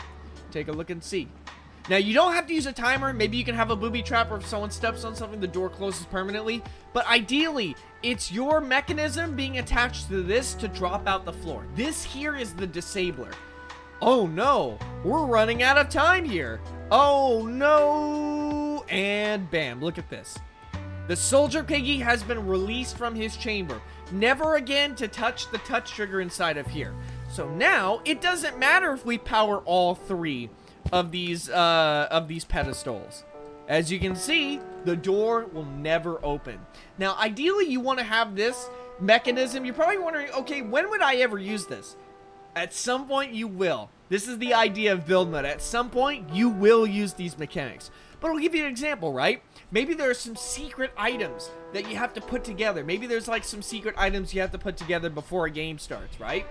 Now, you don't have to use a timer. Maybe you can have a booby trap, or if someone steps on something, the door closes permanently. But ideally, it's your mechanism being attached to this to drop out the floor. This here is the disabler. Oh no, we're running out of time here. Oh no, and bam, look at this. The soldier piggy has been released from his chamber, never again to touch the touch trigger inside of here. So now, it doesn't matter if we power all 3 of these pedestals. As you can see, the door will never open. Now, ideally, you want to have this mechanism. You're probably wondering, okay, when would I ever use this? At some point, you will. This is the idea of build mode. At some point, you will use these mechanics. But I'll give you an example, right? Maybe there are some secret items that you have to put together. Maybe there's like some secret items you have to put together before a game starts, right?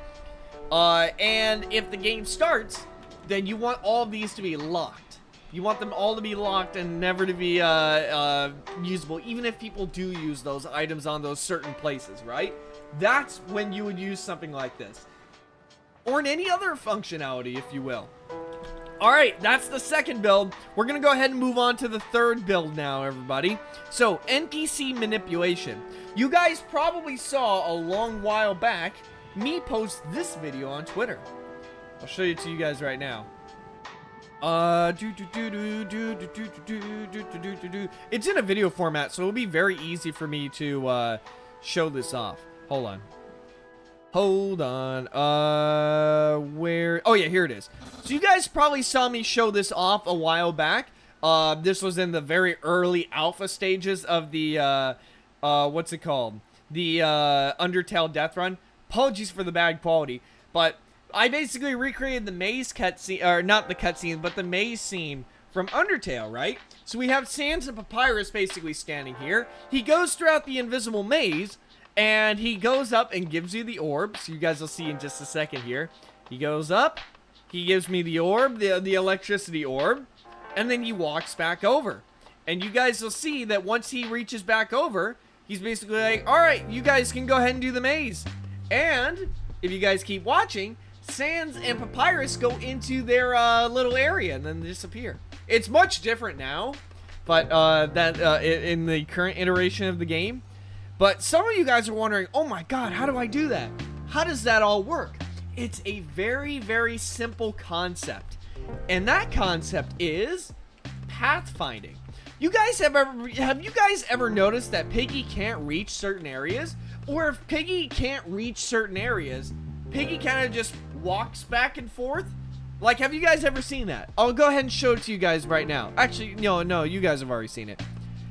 And if the game starts, then you want all of these to be locked. You want them all to be locked and never to be usable, even if people do use those items on those certain places, right? That's when you would use something like this. Or in any other functionality, if you will. Alright, that's the second build. We're going to go ahead and move on to the third build now, everybody. So, NPC manipulation. You guys probably saw a long while back me post this video on Twitter. I'll show it to you guys right now. It's in a video format, so it'll be very easy for me to show this off. Hold on. Where? Oh yeah, here it is. So you guys probably saw me show this off a while back. This was in the very early alpha stages of the what's it called? The Undertale death run. Apologies for the bad quality, but I basically recreated the maze cutscene, or not the cutscene, but the maze scene from Undertale, right? So we have Sans and Papyrus basically standing here. He goes throughout the invisible maze, and he goes up and gives you the orb. So you guys will see in just a second here. He goes up, he gives me the orb, the electricity orb, and then he walks back over. And you guys will see that once he reaches back over, he's basically like, alright, you guys can go ahead and do the maze. And if you guys keep watching, Sans and Papyrus go into their little area and then disappear. It's much different now, but in the current iteration of the game. But some of you guys are wondering, oh my god, how do I do that? How does that all work? It's a very, very simple concept. And that concept is pathfinding. Have you guys ever noticed that Piggy can't reach certain areas? Or if Piggy can't reach certain areas, Piggy kind of just walks back and forth? Like, have you guys ever seen that? I'll go ahead and show it to you guys right now. Actually, no, you guys have already seen it.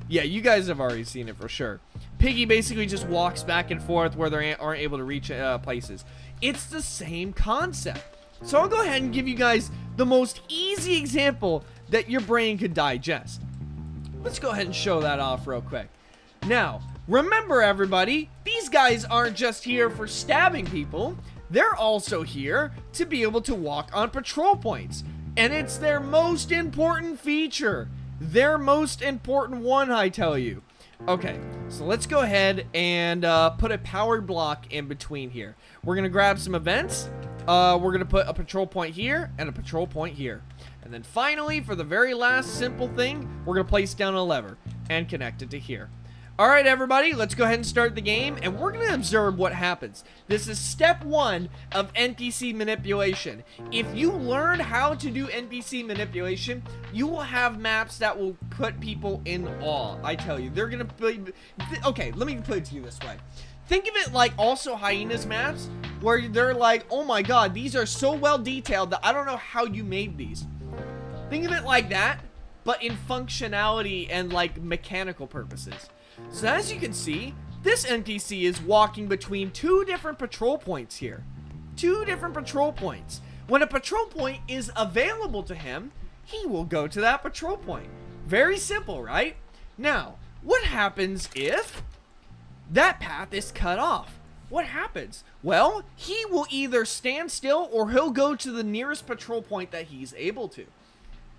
Yeah, you guys have already seen it for sure. Piggy basically just walks back and forth where they aren't able to reach places. It's the same concept. So I'll go ahead and give you guys the most easy example that your brain could digest. Let's go ahead and show that off real quick. Now, remember everybody, these guys aren't just here for stabbing people. They're also here to be able to walk on patrol points. And it's their most important feature. Their most important one, I tell you. Okay, so let's go ahead and put a power block in between here. We're going to grab some events. We're going to put a patrol point here and a patrol point here. And then finally, for the very last simple thing, we're going to place down a lever and connect it to here. All right, everybody, let's go ahead and start the game, and we're going to observe what happens. This is step 1 of NPC manipulation. If you learn how to do NPC manipulation, you will have maps that will put people in awe. I tell you, they're going to be... Okay, let me put it to you this way. Think of it like also Hyena's maps, where they're like, oh my god, these are so well detailed that I don't know how you made these. Think of it like that, but in functionality and like mechanical purposes. So as you can see, this NPC is walking between 2 different patrol points here. 2 different patrol points. When a patrol point is available to him, he will go to that patrol point. Very simple, right? Now, what happens if that path is cut off? What happens? Well, he will either stand still or he'll go to the nearest patrol point that he's able to.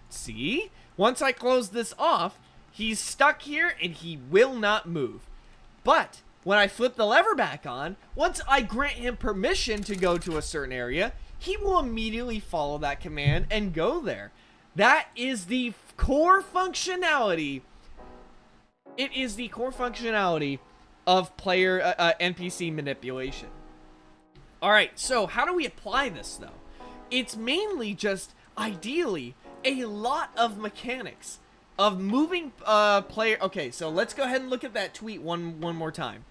See? Once I close this off, he's stuck here and he will not move. But when I flip the lever back on, once I grant him permission to go to a certain area, he will immediately follow that command and go there. That is the core functionality. It is the core functionality of player NPC manipulation. Alright, so how do we apply this though? It's mainly just, ideally, a lot of mechanics of moving player. Okay, so let's go ahead and look at that tweet one more time.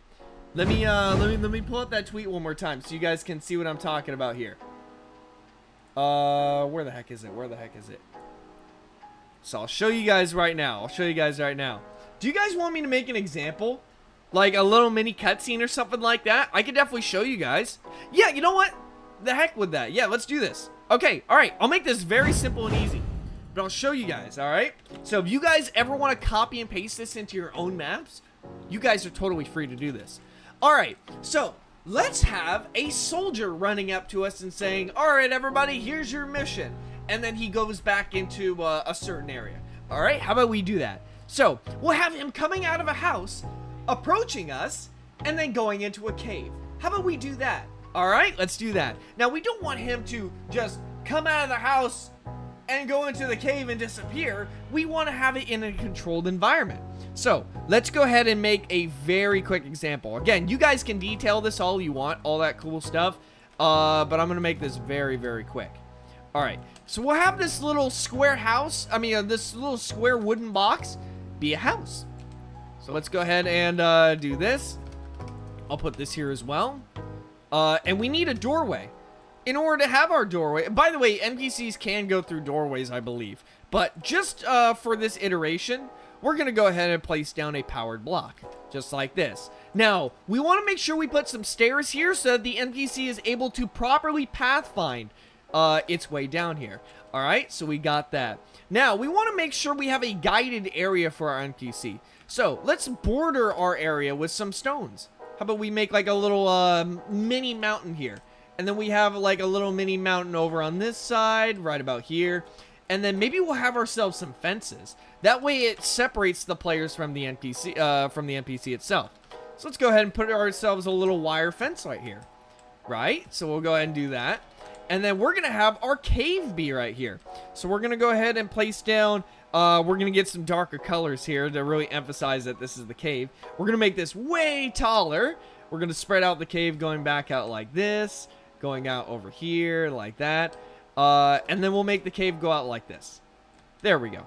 Let me pull up that tweet one more time so you guys can see what I'm talking about here. Where the heck is it? Where the heck is it? So I'll show you guys right now. I'll show you guys right now. Do you guys want me to make an example? Like a little mini cutscene or something like that? I could definitely show you guys. Yeah, you know what? The heck with that. Yeah, let's do this. Okay, alright. I'll make this very simple and easy. But I'll show you guys, alright? So if you guys ever want to copy and paste this into your own maps, you guys are totally free to do this. Alright, so let's have a soldier running up to us and saying, alright everybody, here's your mission. And then he goes back into a certain area. Alright, how about we do that? So, we'll have him coming out of a house, approaching us, and then going into a cave. How about we do that? Alright, let's do that. Now, we don't want him to just come out of the house and go into the cave and disappear. We want to have it in a controlled environment. So, let's go ahead and make a very quick example. Again, you guys can detail this all you want, all that cool stuff, but I'm going to make this very, very quick. Alright, so we'll have this little square house, this little square wooden box be a house. So let's go ahead and do this. I'll put this here as well. And we need a doorway. In order to have our doorway, by the way, NPCs can go through doorways, I believe. But just for this iteration, we're going to go ahead and place down a powered block, just like this. Now, we want to make sure we put some stairs here so that the NPC is able to properly pathfind its way down here. Alright, so we got that. Now, we want to make sure we have a guided area for our NPC. So, let's border our area with some stones. How about we make like a little mini mountain here? And then we have like a little mini mountain over on this side, right about here. And then maybe we'll have ourselves some fences. That way it separates the players from the NPC itself. So let's go ahead and put ourselves a little wire fence right here. Right? So we'll go ahead and do that. And then we're going to have our cave be right here. So we're going to go ahead and place down, we're going to get some darker colors here to really emphasize that this is the cave. We're going to make this way taller. We're going to spread out the cave going back out like this. Going out over here like that. And then we'll make the cave go out like this. There we go.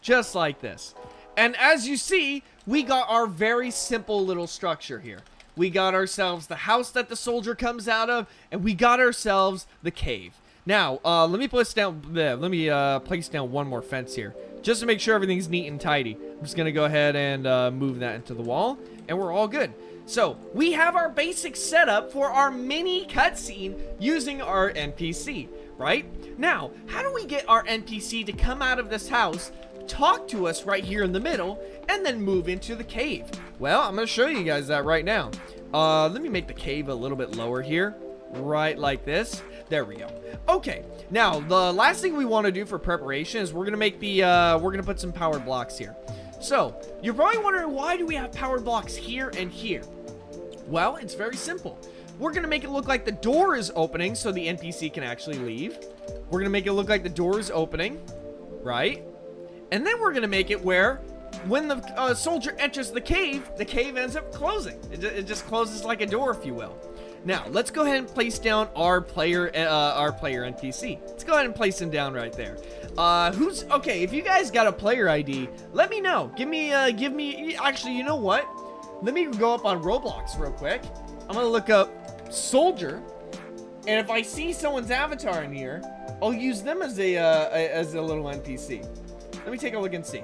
Just like this. And as you see, we got our very simple little structure here. We got ourselves the house that the soldier comes out of, and we got ourselves the cave. Now, let me place down one more fence here, just to make sure everything's neat and tidy. I'm just gonna go ahead and move that into the wall, and we're all good. So we have our basic setup for our mini cutscene using our NPC, right? Now, how do we get our NPC to come out of this house, talk to us right here in the middle, and then move into the cave? Well, I'm gonna show you guys that right now. Let me make the cave a little bit lower here, right like this. There we go. Okay, now the last thing we want to do for preparation is we're gonna make the we're gonna put some powered blocks here. So you're probably wondering, why do we have powered blocks here and here? Well, it's very simple. We're gonna make it look like the door is opening so the NPC can actually leave. We're gonna make it look like the door is opening, right? And then we're gonna make it where when the soldier enters the cave ends up closing. It just closes like a door, if you will. Now, let's go ahead and place down our player NPC. Let's go ahead and place him down right there. Okay, if you guys got a player ID, let me know. Give me, actually, you know what? Let me go up on Roblox real quick. I'm gonna look up soldier, and if I see someone's avatar in here, I'll use them as a little NPC. Let me take a look and see.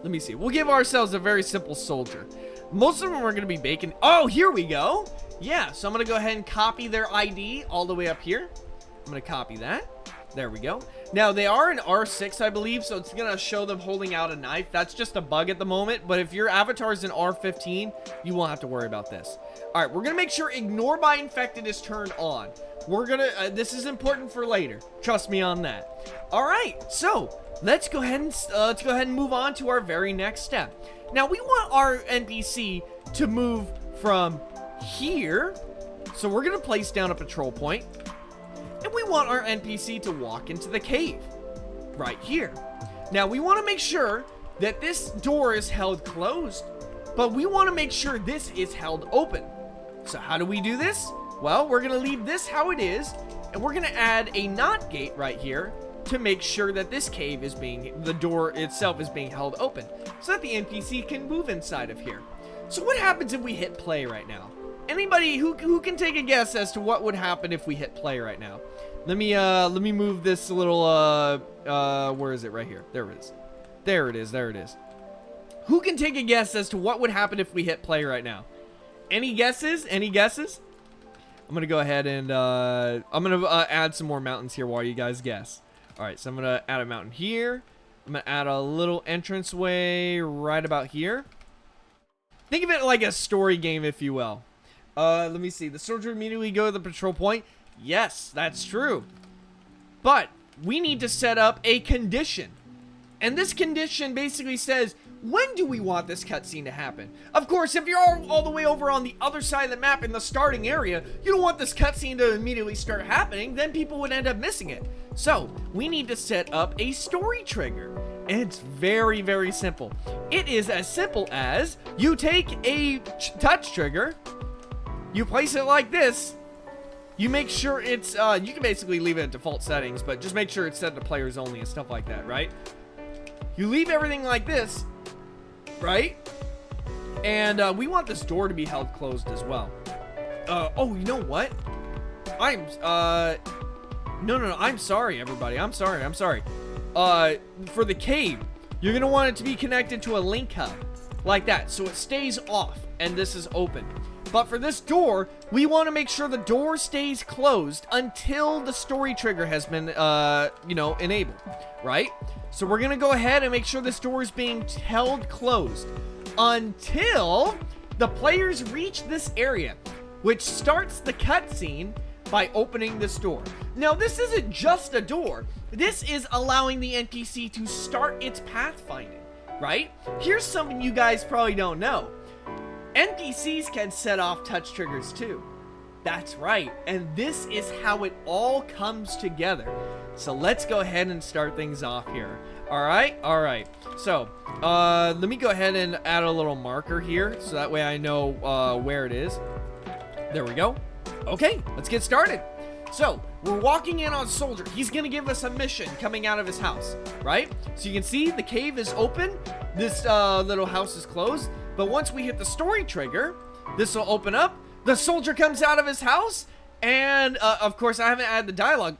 Let me see. We'll give ourselves a very simple soldier. Most of them are gonna be bacon. Oh, here we go. Yeah, so I'm gonna go ahead and copy their ID all the way up here. I'm gonna copy that. There we go. Now, they are in R6, I believe, so it's gonna show them holding out a knife. That's just a bug at the moment, but if your avatar is in R15, you won't have to worry about this. All right, we're gonna make sure ignore by infected is turned on. We're gonna, this is important for later. Trust me on that. All right, so let's go ahead and move on to our very next step. Now, we want our NPC to move from here, so we're gonna place down a patrol point, and we want our NPC to walk into the cave right here. Now, we want to make sure that this door is held closed, but we want to make sure this is held open. So how do we do this? Well, we're gonna leave this how it is, and we're gonna add a NOT gate right here to make sure that this cave is the door itself is being held open, so that the NPC can move inside of here. So what happens if we hit play right now? Anybody who can take a guess as to what would happen if we hit play right now? Let me move this little where is it? Right here. There it is. There it is. There it is. Who can take a guess as to what would happen if we hit play right now? Any guesses? Any guesses? I'm gonna go ahead and I'm gonna add some more mountains here while you guys guess. All right, so I'm gonna add a mountain here. I'm gonna add a little entranceway right about here. Think of it like a story game, if you will. Let me see. The soldier immediately go to the patrol point. Yes, that's true. But we need to set up a condition. And this condition basically says, when do we want this cutscene to happen? Of course, if you're all the way over on the other side of the map in the starting area, you don't want this cutscene to immediately start happening, then people would end up missing it. So, we need to set up a story trigger. And it's very, very simple. It is as simple as you take a touch trigger, you place it like this, you make sure it's, you can basically leave it at default settings, but just make sure it's set to players only and stuff like that, right? You leave everything like this, right? And we want this door to be held closed as well. Oh, you know what? No, I'm sorry, everybody. I'm sorry. For the cave, you're gonna want it to be connected to a link hub, like that, so it stays off, and this is open. But for this door, we want to make sure the door stays closed until the story trigger has been, enabled, right? So we're gonna go ahead and make sure this door is being held closed until the players reach this area, which starts the cutscene by opening this door. Now, this isn't just a door. This is allowing the NPC to start its pathfinding, right? Here's something you guys probably don't know. NPCs can set off touch triggers too. That's right, and this is how it all comes together. So let's go ahead and start things off here. All right. So, let me go ahead and add a little marker here, so that way I know where it is. There we go. Okay, let's get started. So, we're walking in on Soldier. He's gonna give us a mission coming out of his house, right? So you can see the cave is open. This little house is closed. But once we hit the story trigger, this will open up. The soldier comes out of his house, and of course, I haven't added the dialogue.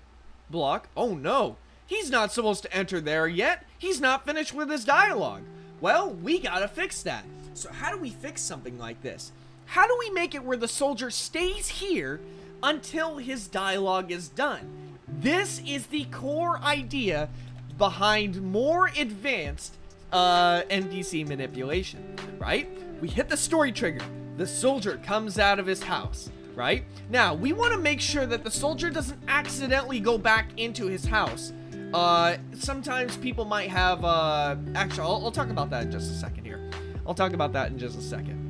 block. Oh no, he's not supposed to enter there yet. He's not finished with his dialogue. Well, we gotta fix that. So how do we fix something like this? How do we make it where the soldier stays here until his dialogue is done? This is the core idea behind more advanced NPC manipulation, right? We hit the story trigger. The soldier comes out of his house, right? Now, we want to make sure that the soldier doesn't accidentally go back into his house. Sometimes people might have, actually, I'll talk about that in just a second here. I'll talk about that in just a second.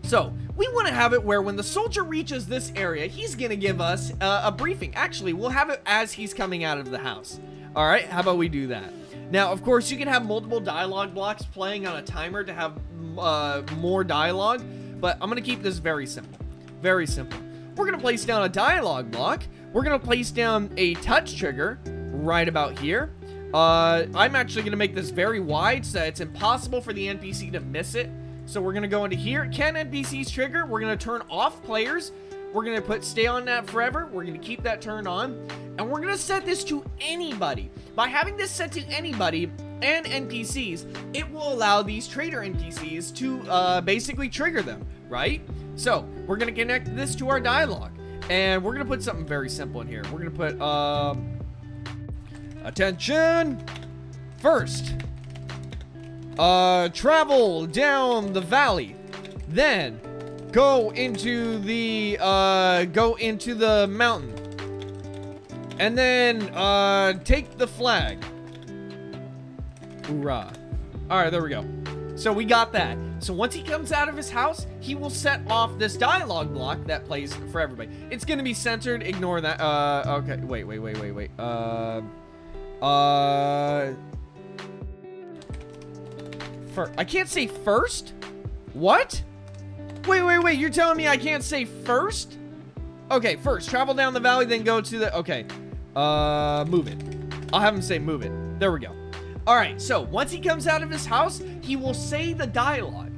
So, we want to have it where when the soldier reaches this area, he's going to give us a briefing. Actually, we'll have it as he's coming out of the house. All right, how about we do that? Now, of course, you can have multiple dialogue blocks playing on a timer to have more dialogue, but I'm going to keep this very simple. Very simple. We're going to place down a dialogue block. We're going to place down a touch trigger right about here. I'm actually going to make this very wide so that it's impossible for the NPC to miss it. So we're going to go into here. Can NPCs trigger? We're going to turn off players. We're going to put stay on that forever. We're going to keep that turned on. And we're going to set this to anybody. By having this set to anybody and NPCs, it will allow these trader NPCs to basically trigger them, right? So we're going to connect this to our dialogue. And we're going to put something very simple in here. We're going to put, attention, first, travel down the valley, then go into the mountain, and then take the flag. Hoorah. All right, there we go. So we got that. So once he comes out of his house, he will set off this dialogue block that plays for everybody. It's gonna be centered. Ignore that. Okay. Wait. I can't say first? What? Wait. You're telling me I can't say first? Okay, first. Travel down the valley, then go to the... Okay. Move it. I'll have him say move it. There we go. Alright, so once he comes out of his house, he will say the dialogue.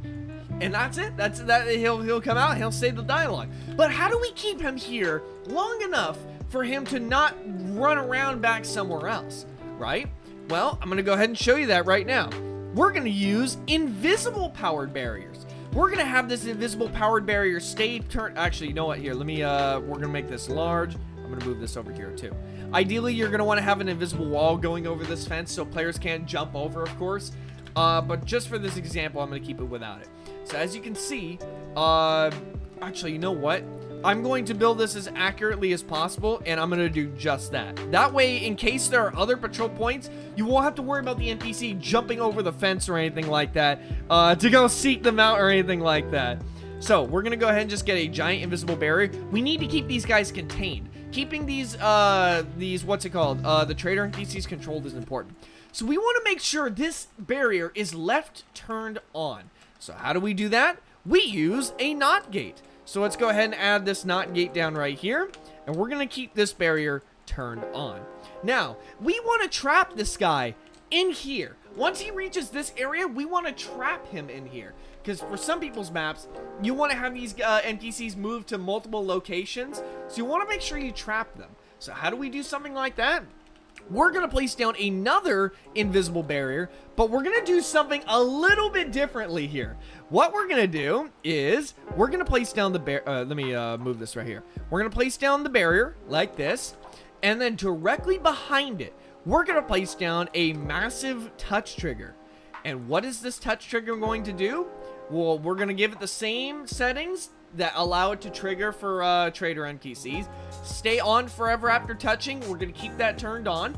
And that's it. That's that. He'll come out, he'll say the dialogue. But how do we keep him here long enough for him to not run around back somewhere else? Right? Well, I'm going to go ahead and show you that right now. We're going to use invisible powered barriers. We're going to have this invisible powered barrier stay turned. Actually, you know what? Here, let me, we're going to make this large. I'm going to move this over here too. Ideally, you're going to want to have an invisible wall going over this fence so players can't jump over, of course. But just for this example, I'm going to keep it without it. So as you can see, actually, you know what? I'm going to build this as accurately as possible, and I'm going to do just that. That way, in case there are other patrol points, you won't have to worry about the NPC jumping over the fence or anything like that to go seek them out or anything like that. So we're going to go ahead and just get a giant invisible barrier. We need to keep these guys contained. Keeping these what's it called? The trader NPCs controlled is important. So we want to make sure this barrier is left turned on. So how do we do that? We use a NOT gate. So let's go ahead and add this NOT gate down right here. And we're going to keep this barrier turned on. Now, we want to trap this guy in here. Once he reaches this area, we want to trap him in here. Because for some people's maps, you want to have these NPCs move to multiple locations. So you want to make sure you trap them. So how do we do something like that? We're going to place down another invisible barrier, but we're going to do something a little bit differently here. What we're going to do is we're going to place down the let me move this right here. We're going to place down the barrier like this, and then directly behind it, we're going to place down a massive touch trigger. And what is this touch trigger going to do? Well, we're going to give it the same settings that allow it to trigger for trader NPCs. Stay on forever after touching. We're going to keep that turned on.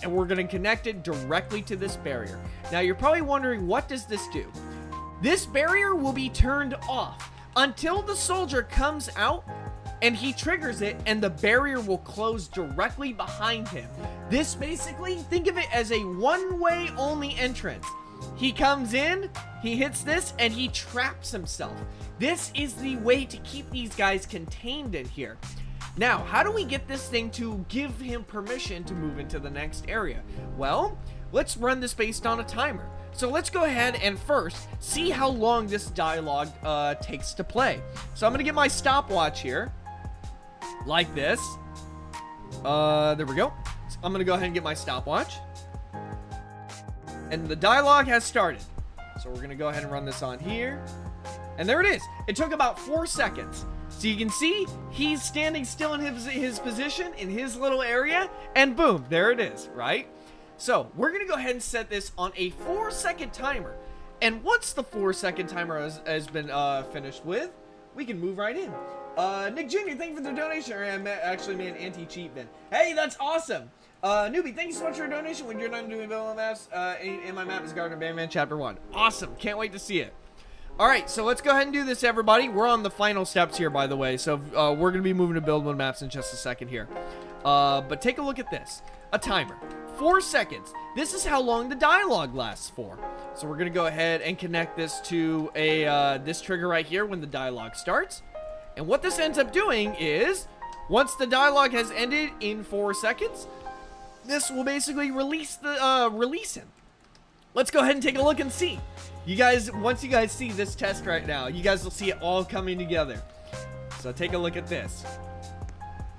And we're going to connect it directly to this barrier. Now, you're probably wondering, what does this do? This barrier will be turned off until the soldier comes out and he triggers it, and the barrier will close directly behind him. This basically, think of it as a one-way only entrance. He comes in, he hits this, and he traps himself. This is the way to keep these guys contained in here. Now, how do we get this thing to give him permission to move into the next area? Well, let's run this based on a timer. So let's go ahead and first see how long this dialogue takes to play. So I'm going to get my stopwatch here, like this. There we go. So I'm gonna go ahead and get my stopwatch. And the dialogue has started. So we're gonna go ahead and run this on here. And there it is. It took about 4 seconds. So you can see he's standing still in his position in his little area, and boom, there it is, right? So we're gonna go ahead and set this on a 4-second timer. And once the 4-second timer has been finished with, we can move right in. Nick Jr., thank you for the donation. Or I actually made an anti-cheat bin. Hey, that's awesome. Newbie, thank you so much for your donation. When you're done doing building maps, in my map is Gardner Bandman Chapter 1. Awesome. Can't wait to see it. Alright, so let's go ahead and do this, everybody. We're on the final steps here, by the way. So we're going to be moving to build one maps in just a second here. But take a look at this. A timer. 4 seconds. This is how long the dialogue lasts for. So we're going to go ahead and connect this to this trigger right here when the dialogue starts. And what this ends up doing is, once the dialogue has ended in 4 seconds, this will basically release him. Let's go ahead and take a look and see. You guys, once you guys see this test right now, you guys will see it all coming together. So take a look at this.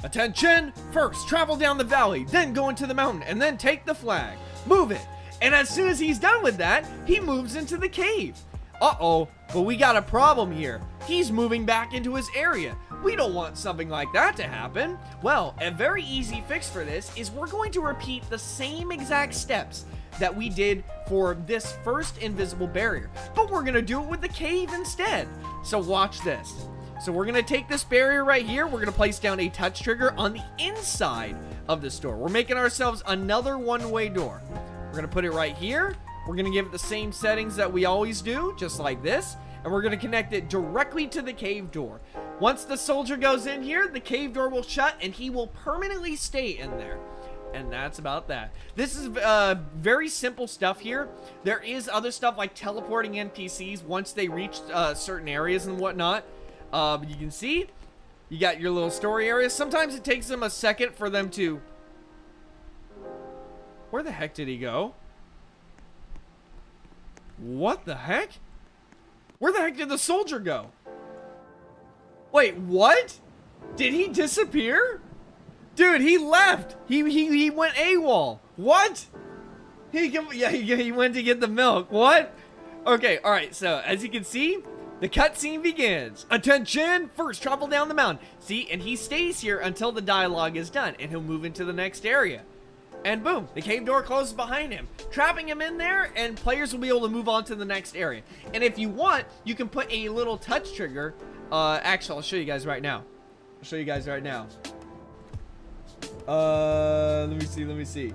Attention! First, travel down the valley, then go into the mountain, and then take the flag. Move it. And as soon as he's done with that, he moves into the cave. Uh-oh, but we got a problem here. He's moving back into his area. We don't want something like that to happen. Well, a very easy fix for this is we're going to repeat the same exact steps that we did for this first invisible barrier, but we're gonna do it with the cave instead. So watch this. So we're gonna take this barrier right here. We're gonna place down a touch trigger on the inside of this door. We're making ourselves another one-way door. We're gonna put it right here. We're gonna give it the same settings that we always do, just like this, and we're gonna connect it directly to the cave door. Once the soldier goes in here, the cave door will shut and he will permanently stay in there. And that's about that. This is very simple stuff here. There is other stuff like teleporting NPCs once they reach certain areas and whatnot. You can see, you got your little story areas. Sometimes it takes them a second for them to... Where the heck did he go? What the heck? Where the heck did the soldier go? Wait, what? Did he disappear? Dude, he left. He went AWOL. What? He went to get the milk. What? Okay, all right. So as you can see, the cutscene begins. Attention! First, travel down the mountain. See, and he stays here until the dialogue is done, and he'll move into the next area. And boom, the cave door closes behind him, trapping him in there, and players will be able to move on to the next area. And if you want, you can put a little touch trigger. Actually, I'll show you guys right now. Let me see.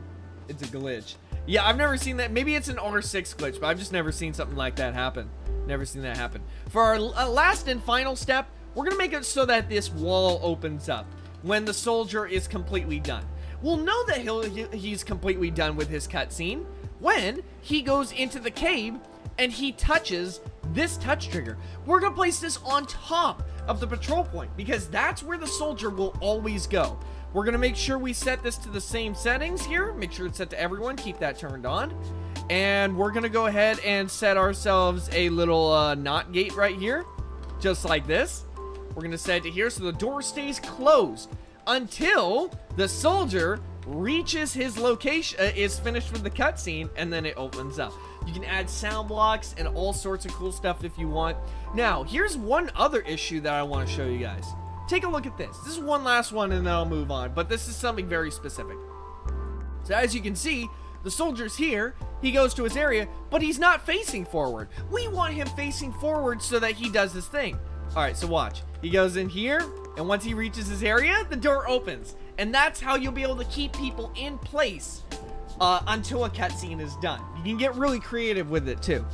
It's a glitch. Yeah, I've never seen that. Maybe it's an R6 glitch, but I've just never seen something like that happen. Never seen that happen. For our last and final step, we're gonna make it so that this wall opens up when the soldier is completely done. We'll know that he's completely done with his cutscene when he goes into the cave and he touches this touch trigger. We're gonna place this on top of the patrol point because that's where the soldier will always go. We're gonna make sure we set this to the same settings here. Make sure it's set to everyone. Keep that turned on. And we're gonna go ahead and set ourselves a little knot gate right here, just like this. We're gonna set it to here so the door stays closed until the soldier reaches his location, is finished with the cutscene, and then it opens up. You can add sound blocks and all sorts of cool stuff if you want. Now, here's one other issue that I want to show you guys. Take a look at this. This is one last one and then I'll move on, but this is something very specific. So as you can see, the soldier's here, he goes to his area, but he's not facing forward. We want him facing forward so that he does his thing. Alright, so watch. He goes in here, and once he reaches his area, the door opens. And that's how you'll be able to keep people in place until a cutscene is done. You can get really creative with it too.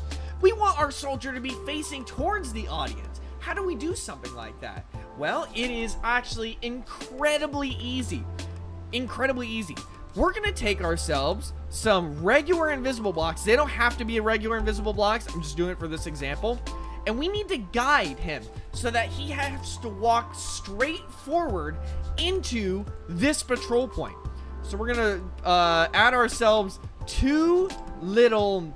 We want our soldier to be facing towards the audience. How do we do something like that? Well, it is actually incredibly easy. Incredibly easy. We're going to take ourselves some regular invisible blocks. They don't have to be regular invisible blocks. I'm just doing it for this example. And we need to guide him so that he has to walk straight forward into this patrol point. So we're going to add ourselves two little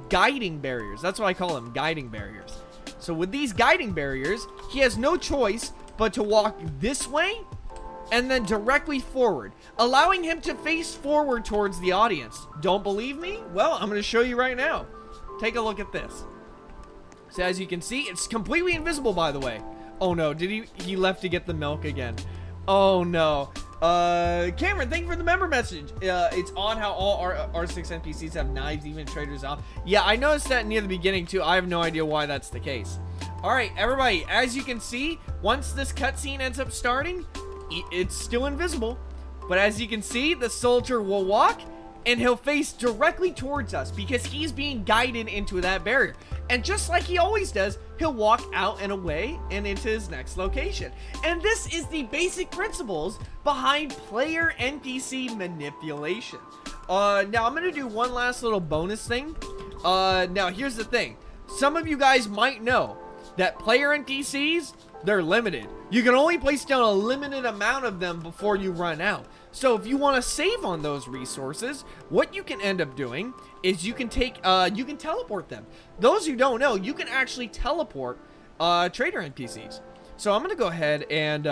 guiding barriers. That's what I call them, guiding barriers. So with these guiding barriers, he has no choice but to walk this way and then directly forward, allowing him to face forward towards the audience. Don't believe me? Well, I'm going to show you right now. Take a look at this. So as you can see, it's completely invisible, by the way. Oh no, he left to get the milk again. Oh no. Cameron, thank you for the member message. It's odd how all R6 NPCs have knives, even traders off. Yeah, I noticed that near the beginning too. I have no idea why that's the case. All right, everybody, as you can see, once this cutscene ends up starting, it's still invisible. But as you can see, the soldier will walk and he'll face directly towards us because he's being guided into that barrier. And just like he always does, he'll walk out and away and into his next location. And this is the basic principles behind player NPC manipulation. Now I'm gonna do one last little bonus thing. Now here's the thing. Some of you guys might know that player NPCs, they're limited. You can only place down a limited amount of them before you run out. So if you want to save on those resources, what you can end up doing is you can teleport them. Those who don't know, you can actually teleport trader NPCs. So I'm going to go ahead and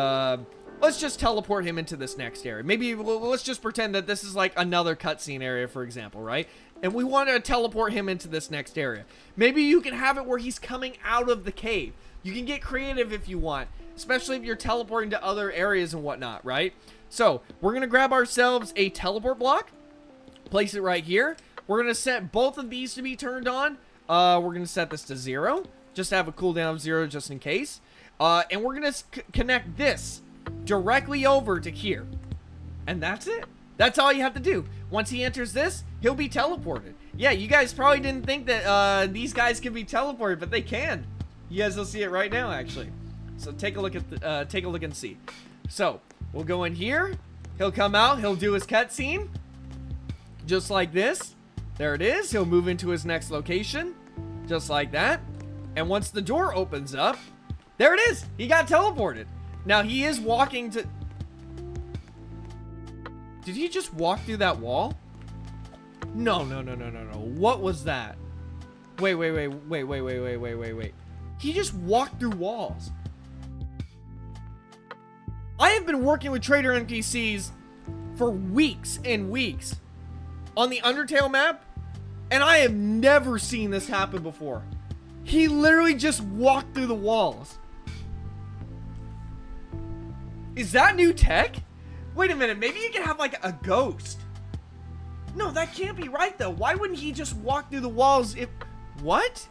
let's just teleport him into this next area. Maybe let's just pretend that this is like another cutscene area, for example, right? And we want to teleport him into this next area. Maybe you can have it where he's coming out of the cave. You can get creative if you want, especially if you're teleporting to other areas and whatnot, right? So we're going to grab ourselves a teleport block, place it right here. We're going to set both of these to be turned on. We're going to set this to 0, just to have a cooldown of 0 just in case. And we're going to connect this directly over to here. And that's it. That's all you have to do. Once he enters this, he'll be teleported. Yeah, you guys probably didn't think that these guys can be teleported, but they can. You guys will see it right now, actually. So take a look at take a look and see. So we'll go in here. He'll come out. He'll do his cutscene, just like this. There it is. He'll move into his next location, just like that. And once the door opens up, there it is. He got teleported. Now he is walking to. Did he just walk through that wall? No. What was that? Wait. He just walked through walls. I have been working with trader NPCs for weeks and weeks on the Undertale map, and I have never seen this happen before. He literally just walked through the walls. Is that new tech? Wait a minute, maybe you can have like a ghost. No, that can't be right though. Why wouldn't he just walk through the walls if... What?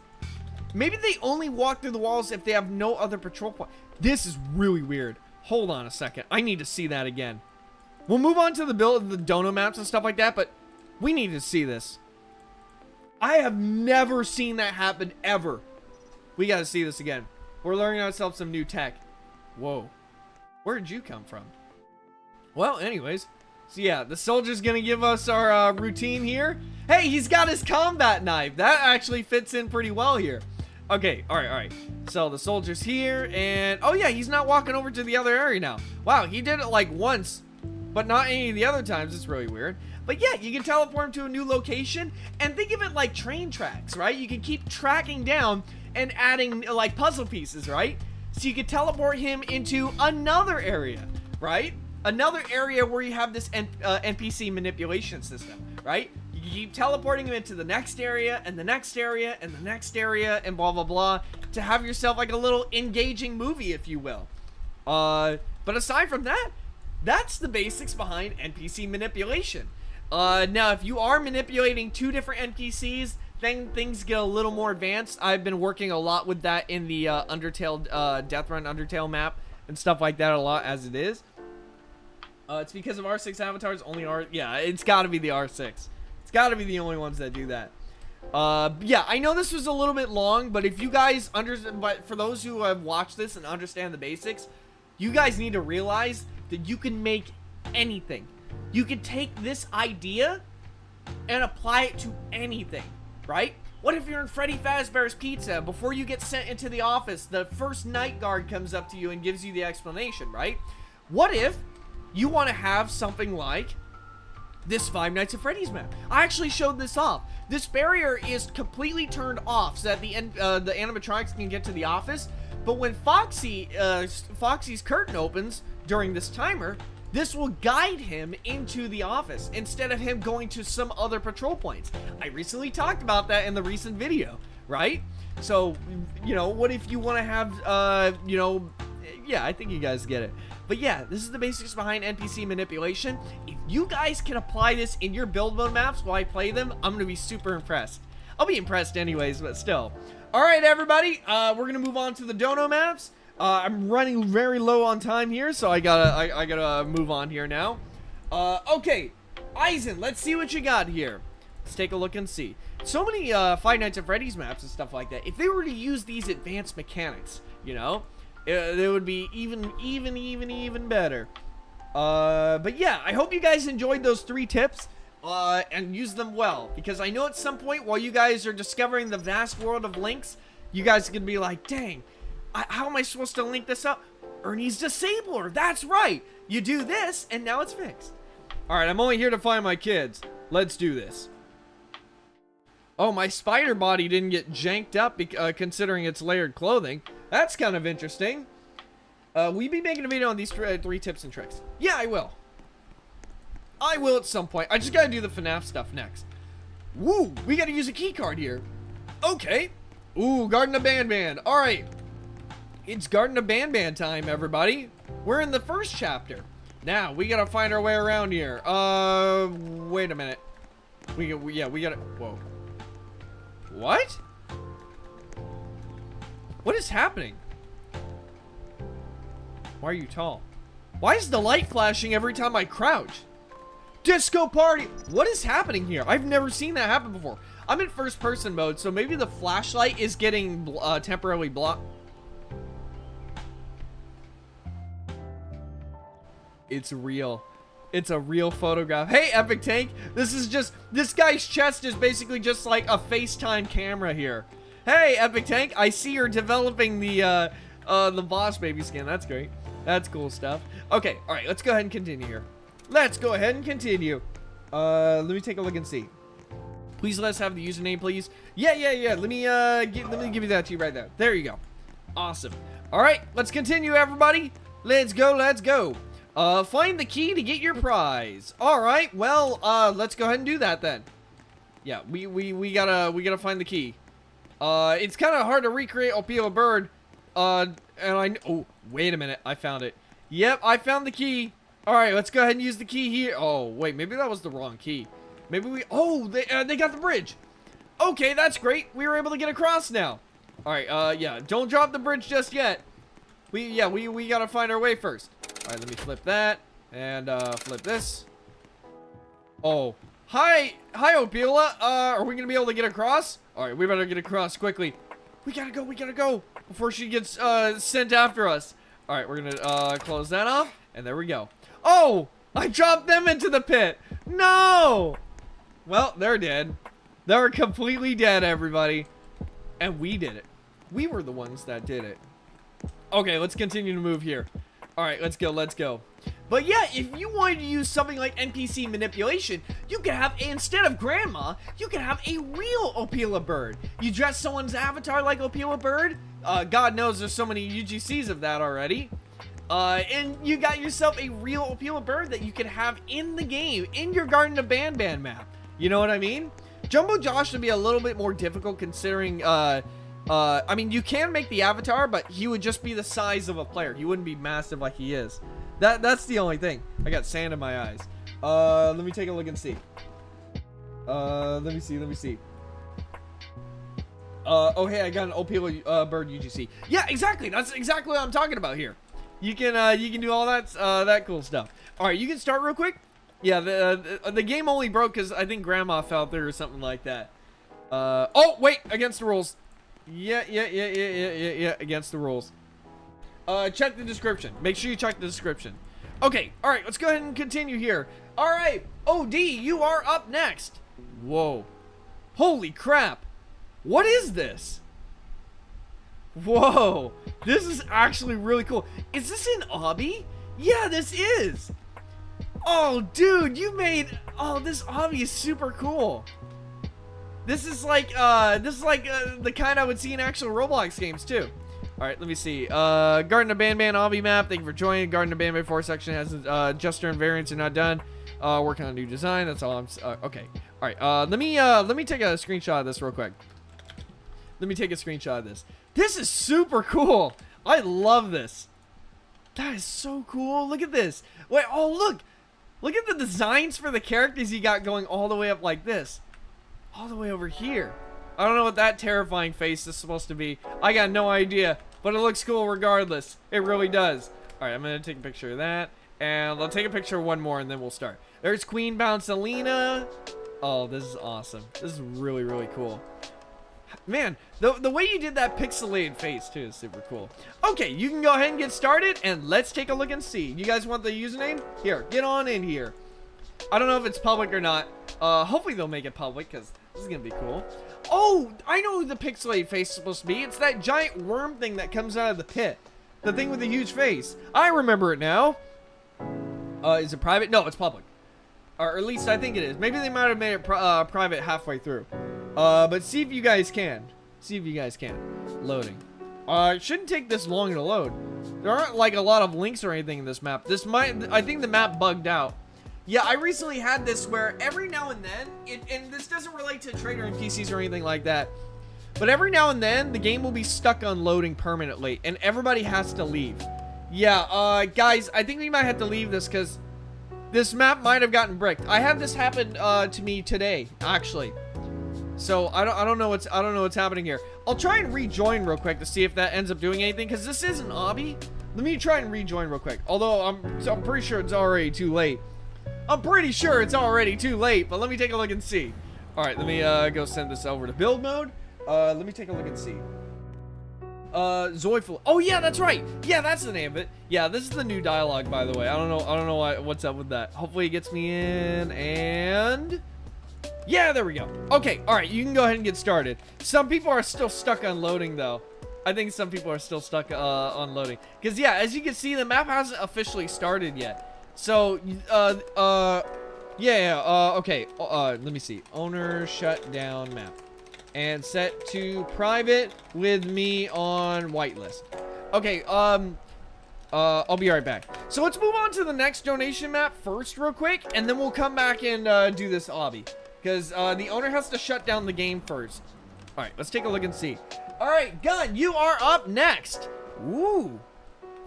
Maybe they only walk through the walls if they have no other patrol point. This is really weird. Hold on a second. I need to see that again. We'll move on to the build, the dono maps and stuff like that, but we need to see this. I have never seen that happen ever. We got to see this again. We're learning ourselves some new tech. Whoa. Where did you come from? Well, anyways. So yeah, the soldier's going to give us our routine here. Hey, he's got his combat knife. That actually fits in pretty well here. Okay, all right. So the soldier's here, and oh yeah, he's not walking over to the other area now. Wow, he did it like once, but not any of the other times. It's really weird. But yeah, you can teleport him to a new location, and think of it like train tracks, right? You can keep tracking down and adding like puzzle pieces, right? So you can teleport him into another area, right? Another area where you have this NPC manipulation system, right? You keep teleporting him into the next area, and the next area, and the next area, and blah, blah, blah, to have yourself like a little engaging movie, if you will. But aside from that, that's the basics behind NPC manipulation. Now, if you are manipulating two different NPCs, then things get a little more advanced. I've been working a lot with that in the Undertale, Death Run Undertale map, and stuff like that a lot as it is. It's because of R6 avatars, only yeah, it's gotta be the R6. It's gotta be the only ones that do that. Yeah, I know this was a little bit long, but if you guys but for those who have watched this and understand the basics, you guys need to realize that you can make anything. You can take this idea and apply it to anything, right? What if you're in Freddy Fazbear's Pizza? Before you get sent into the office, the first night guard comes up to you and gives you the explanation, right? What if you want to have something like this Five Nights at Freddy's map? I actually showed this off. This barrier is completely turned off so that the animatronics can get to the office. But when Foxy's curtain opens during this timer, This will guide him into the office instead of him going to some other patrol points. I recently talked about that in the recent video, right? So, you know, what if you want to have, you know, yeah, I think you guys get it. But yeah, this is the basics behind NPC manipulation. If you guys can apply this in your build mode maps while I play them, I'm going to be super impressed. I'll be impressed anyways, but still. Alright, everybody, we're going to move on to the dono maps. I'm running very low on time here, so I gotta move on here now. Okay, Eisen, let's see what you got here. Let's take a look and see. So many Five Nights at Freddy's maps and stuff like that. If they were to use these advanced mechanics, you know, it would be even better. But yeah, I hope you guys enjoyed those 3 tips and use them well, because I know at some point while you guys are discovering the vast world of links, you guys are gonna be like, dang, how am I supposed to link this up? Ernie's disabler, that's right. You do this and now it's fixed. All right, I'm only here to find my kids. Let's do this. Oh, my spider body didn't get janked up considering its layered clothing. That's kind of interesting. Will you be making a video on these 3 tips and tricks? Yeah, I will. I will at some point. I just gotta do the FNAF stuff next. Woo, we gotta use a key card here. Okay. Ooh, Garden of Banban. All right. It's Garden of Banban time, everybody. We're in the first chapter. Now, we gotta find our way around here. Wait a minute. We gotta, whoa. What? What is happening? Why are you tall? Why is the light flashing every time I crouch? Disco party! What is happening here? I've never seen that happen before. I'm in first person mode, so maybe the flashlight is getting temporarily blocked. It's real. It's a real photograph. Hey, Epic Tank. This guy's chest is basically just like a FaceTime camera here. Hey, Epic Tank. I see you're developing the Boss Baby skin. That's great. That's cool stuff. Okay, all right. Let's go ahead and continue here. Let's go ahead and continue. Let me take a look and see. Please let us have the username, please. Yeah. Let me give you that to you right there. There you go. Awesome. All right, let's continue, everybody. Let's go. Find the key to get your prize. All right, well, let's go ahead and do that then. Yeah, we gotta find the key. It's kind of hard to recreate Opila Bird. Oh, wait a minute, I found it. Yep, I found the key. All right, let's go ahead and use the key here. Oh, wait, maybe that was the wrong key. Maybe they got the bridge. Okay, that's great. We were able to get across now. All right, yeah, don't drop the bridge just yet. We gotta find our way first. All right, let me flip that and flip this. Oh, hi Opila. Are we gonna be able to get across? All right, we better get across quickly. We gotta go before she gets sent after us. All right, we're gonna close that off, and there we go. Oh, I dropped them into the pit. No. Well, they're dead. They're completely dead, everybody. And we did it. We were the ones that did it. Okay, let's continue to move here. All right, let's go. But yeah, if you wanted to use something like NPC manipulation, you could have, instead of Grandma, you could have a real Opila Bird. You dress someone's avatar like Opila Bird. God knows there's so many UGCs of that already. And you got yourself a real Opila Bird that you can have in the game, in your Garden of Banban map. You know what I mean? Jumbo Josh would be a little bit more difficult considering, I mean, you can make the avatar, but he would just be the size of a player. He wouldn't be massive like he is. That's the only thing. I got sand in my eyes. Let me take a look and see. Let me see. Oh, hey, I got an Opila Bird UGC. Yeah, exactly. That's exactly what I'm talking about here. You can do all that cool stuff. All right, you can start real quick. Yeah, the game only broke because I think Grandma fell through or something like that. Oh, wait, against the rules. Yeah, against the rules. Check the description. Make sure you check the description. Okay, all right, let's go ahead and continue here. All right, OD, you are up next. Whoa. Holy crap. What is this? Whoa, this is actually really cool. Is this an obby? Yeah, this is. Oh, dude, you made... Oh, this obby is super cool. This is like the kind I would see in actual Roblox games, too. Alright, let me see. Garden of Banban Obby map. Thank you for joining. Garden of Banban 4 section has gesture and variants are not done. Working on a new design. That's all I'm okay. Alright, let me take a screenshot of this real quick. Let me take a screenshot of this. This is super cool. I love this. That is so cool. Look at this. Wait, oh look. Look at the designs for the characters you got going all the way up like this. All the way over here. I don't know what that terrifying face is supposed to be. I got no idea. But it looks cool regardless. It really does. Alright, I'm going to take a picture of that. And I'll take a picture of one more and then we'll start. There's Queen Bouncelina. Oh, this is awesome. This is really, really cool. Man, the way you did that pixelated face too is super cool. Okay, you can go ahead and get started and let's take a look and see. You guys want the username? Here, get on in here. I don't know if it's public or not. Hopefully they'll make it public because this is going to be cool. Oh, I know who the pixelated face is supposed to be. It's that giant worm thing that comes out of the pit. The thing with the huge face. I remember it now. Is it private? No, it's public. Or at least I think it is. Maybe they might have made it private halfway through. But see if you guys can. See if you guys can. Loading. It shouldn't take this long to load. There aren't like a lot of links or anything in this map. I think the map bugged out. Yeah, I recently had this where every now and then, and this doesn't relate to Trader and PCs or anything like that, but every now and then, the game will be stuck on loading permanently, and everybody has to leave. Yeah, guys, I think we might have to leave this because this map might have gotten bricked. I had this happen to me today, actually. So I don't know what's happening here. I'll try and rejoin real quick to see if that ends up doing anything because this is an obby. Let me try and rejoin real quick. Although I'm pretty sure it's already too late. I'm pretty sure it's already too late, but let me take a look and see. All right, let me go send this over to build mode. Let me take a look and see. Zoiful. Oh yeah, that's right. Yeah, that's the name of it. Yeah, this is the new dialogue, by the way. I don't know what's up with that. Hopefully it gets me in and yeah, there we go. Okay, all right, you can go ahead and get started. Some people are still stuck on loading though. I think some people are still stuck on loading because yeah, as you can see, the map hasn't officially started yet. So, okay, let me see. Owner shutdown map. And set to private with me on whitelist. Okay, I'll be right back. So let's move on to the next donation map first real quick, and then we'll come back and do this obby. Because the owner has to shut down the game first. Alright, let's take a look and see. Alright, Gun, you are up next. Ooh.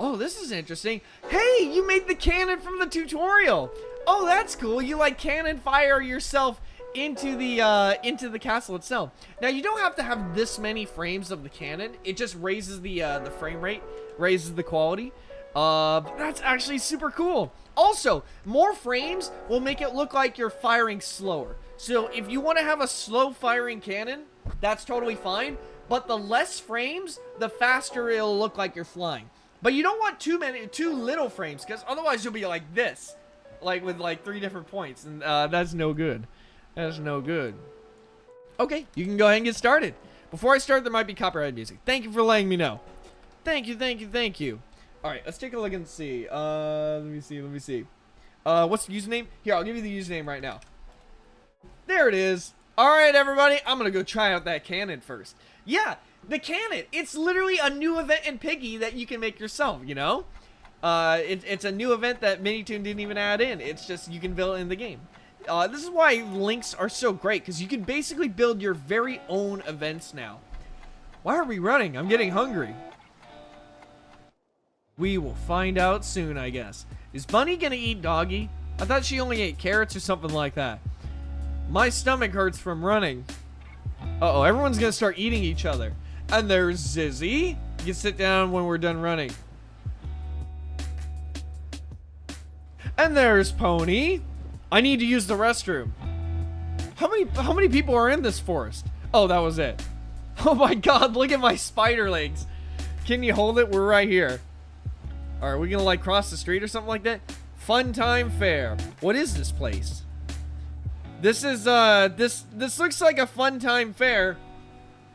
Oh, this is interesting. Hey, you made the cannon from the tutorial. Oh, that's cool. You like cannon fire yourself into the castle itself. Now, you don't have to have this many frames of the cannon. It just raises the frame rate, raises the quality. That's actually super cool. Also, more frames will make it look like you're firing slower. So, if you want to have a slow firing cannon, that's totally fine. But the less frames, the faster it'll look like you're flying. But you don't want too little frames, because otherwise you'll be like this. Like with like 3 different points, and that's no good. That's no good. Okay, you can go ahead and get started. Before I start, there might be copyright music. Thank you for letting me know. Thank you, thank you, thank you. Alright, let's take a look and see. Let me see. What's the username? Here, I'll give you the username right now. There it is. Alright, everybody, I'm gonna go try out that cannon first. Yeah, the cannon. It's literally a new event in Piggy that you can make yourself, you know? It's a new event that Minitoon didn't even add in. It's just, you can build it in the game. This is why links are so great, because you can basically build your very own events now. Why are we running? I'm getting hungry. We will find out soon, I guess. Is Bunny gonna eat Doggy? I thought she only ate carrots or something like that. My stomach hurts from running. Uh-oh, everyone's gonna start eating each other. And there's Zizzy. You can sit down when we're done running. And there's Pony. I need to use the restroom. How many people are in this forest? Oh, that was it. Oh my god, look at my spider legs. Can you hold it? We're right here. Are we gonna like cross the street or something like that? Fun Time Fair. What is this place? This is this looks like a Fun Time Fair.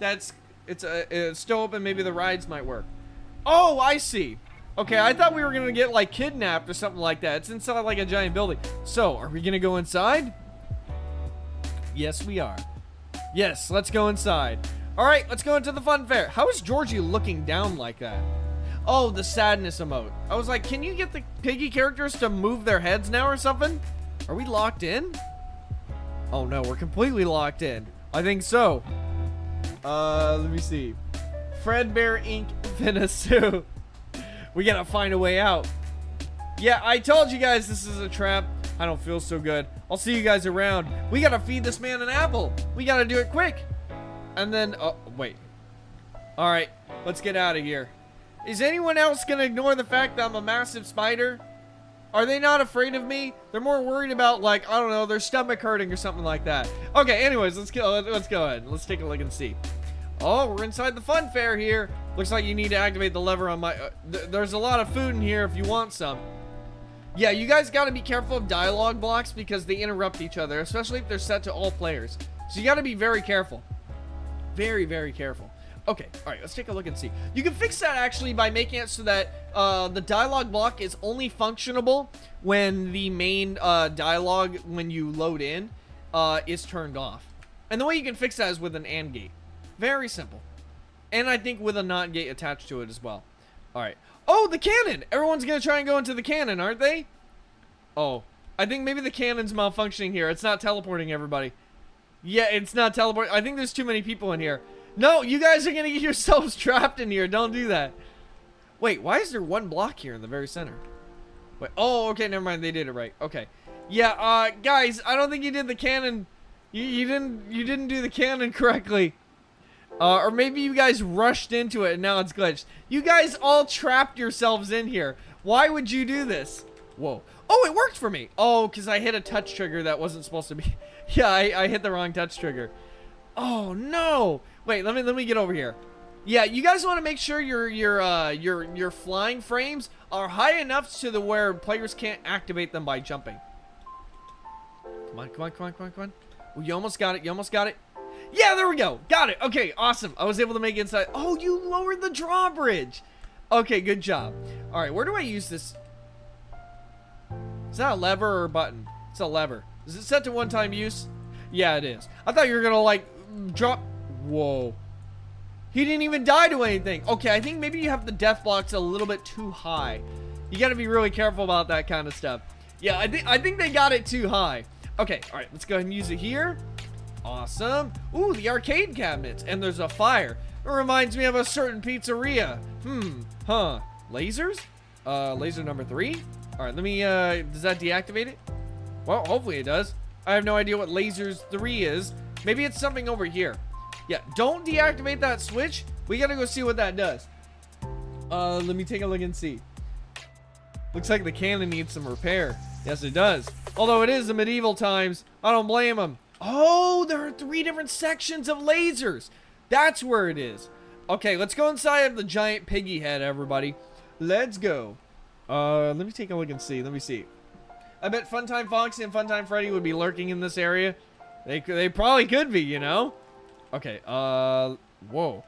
It's still open. Maybe the rides might work. Oh, I see. Okay, I thought we were gonna get like kidnapped or something like that. It's inside like a giant building. So, are we gonna go inside? Yes, we are. Yes, let's go inside. All right, let's go into the fun fair. How is Georgie looking down like that? Oh, the sadness emote. I was like, can you get the Piggy characters to move their heads now or something? Are we locked in? Oh no, we're completely locked in. I think so. Let me see. Fredbear Inc. Vinasu. We gotta find a way out. Yeah, I told you guys this is a trap. I don't feel so good. I'll see you guys around. We gotta feed this man an apple. We gotta do it quick. And then, oh, wait. All right, let's get out of here. Is anyone else gonna ignore the fact that I'm a massive spider? Are they not afraid of me? They're more worried about, like, I don't know, their stomach hurting or something like that. Okay, anyways, let's go ahead. Let's take a look and see. Oh, we're inside the fun fair here. Looks like you need to activate the lever on my... there's a lot of food in here if you want some. Yeah, you guys gotta be careful of dialogue blocks because they interrupt each other, especially if they're set to all players. So you gotta be very careful. Very, very careful. Okay, alright, let's take a look and see. You can fix that actually by making it so that the dialogue block is only functionable when the main dialogue, when you load in, is turned off. And the way you can fix that is with an AND gate. Very simple. And I think with a NOT gate attached to it as well. Alright. Oh, the cannon! Everyone's gonna try and go into the cannon, aren't they? Oh, I think maybe the cannon's malfunctioning here. It's not teleporting everybody. Yeah, it's not teleporting. I think there's too many people in here. No, you guys are gonna get yourselves trapped in here. Don't do that. Wait, why is there one block here in the very center? Wait, oh, okay, never mind. They did it right. Okay. Yeah, guys, I don't think you did the cannon. You didn't do the cannon correctly. Or maybe you guys rushed into it and now it's glitched. You guys all trapped yourselves in here. Why would you do this? Whoa. Oh, it worked for me. Oh, because I hit a touch trigger that wasn't supposed to be. Yeah, I hit the wrong touch trigger. Oh no! Wait, let me get over here. Yeah, you guys want to make sure your flying frames are high enough to the where players can't activate them by jumping. Come on, come on, come on, come on, come on. Oh, you almost got it. You almost got it. Yeah, there we go. Got it. Okay, awesome. I was able to make it inside. Oh, you lowered the drawbridge. Okay, good job. All right, where do I use this? Is that a lever or a button? It's a lever. Is it set to one-time use? Yeah, it is. I thought you were gonna like drop. Whoa. He didn't even die to anything. Okay, I think maybe you have the death blocks a little bit too high. You gotta be really careful about that kind of stuff. Yeah, I think they got it too high. Okay, all right, let's go ahead and use it here. Awesome. Ooh, the arcade cabinets. And there's a fire. It reminds me of a certain pizzeria. Lasers? Laser number 3? All right, let me, does that deactivate it? Well, hopefully it does. I have no idea what lasers 3 is. Maybe it's something over here. Yeah, don't deactivate that switch. We gotta go see what that does. Let me take a look and see. Looks like the cannon needs some repair. Yes, it does. Although it is the medieval times, I don't blame them. Oh, there are 3 different sections of lasers. That's where it is. Okay, let's go inside of the giant piggy head, everybody. Let's go. Let me take a look and see. Let me see. I bet Funtime Foxy and Funtime Freddy would be lurking in this area. They probably could be, you know? Okay, whoa.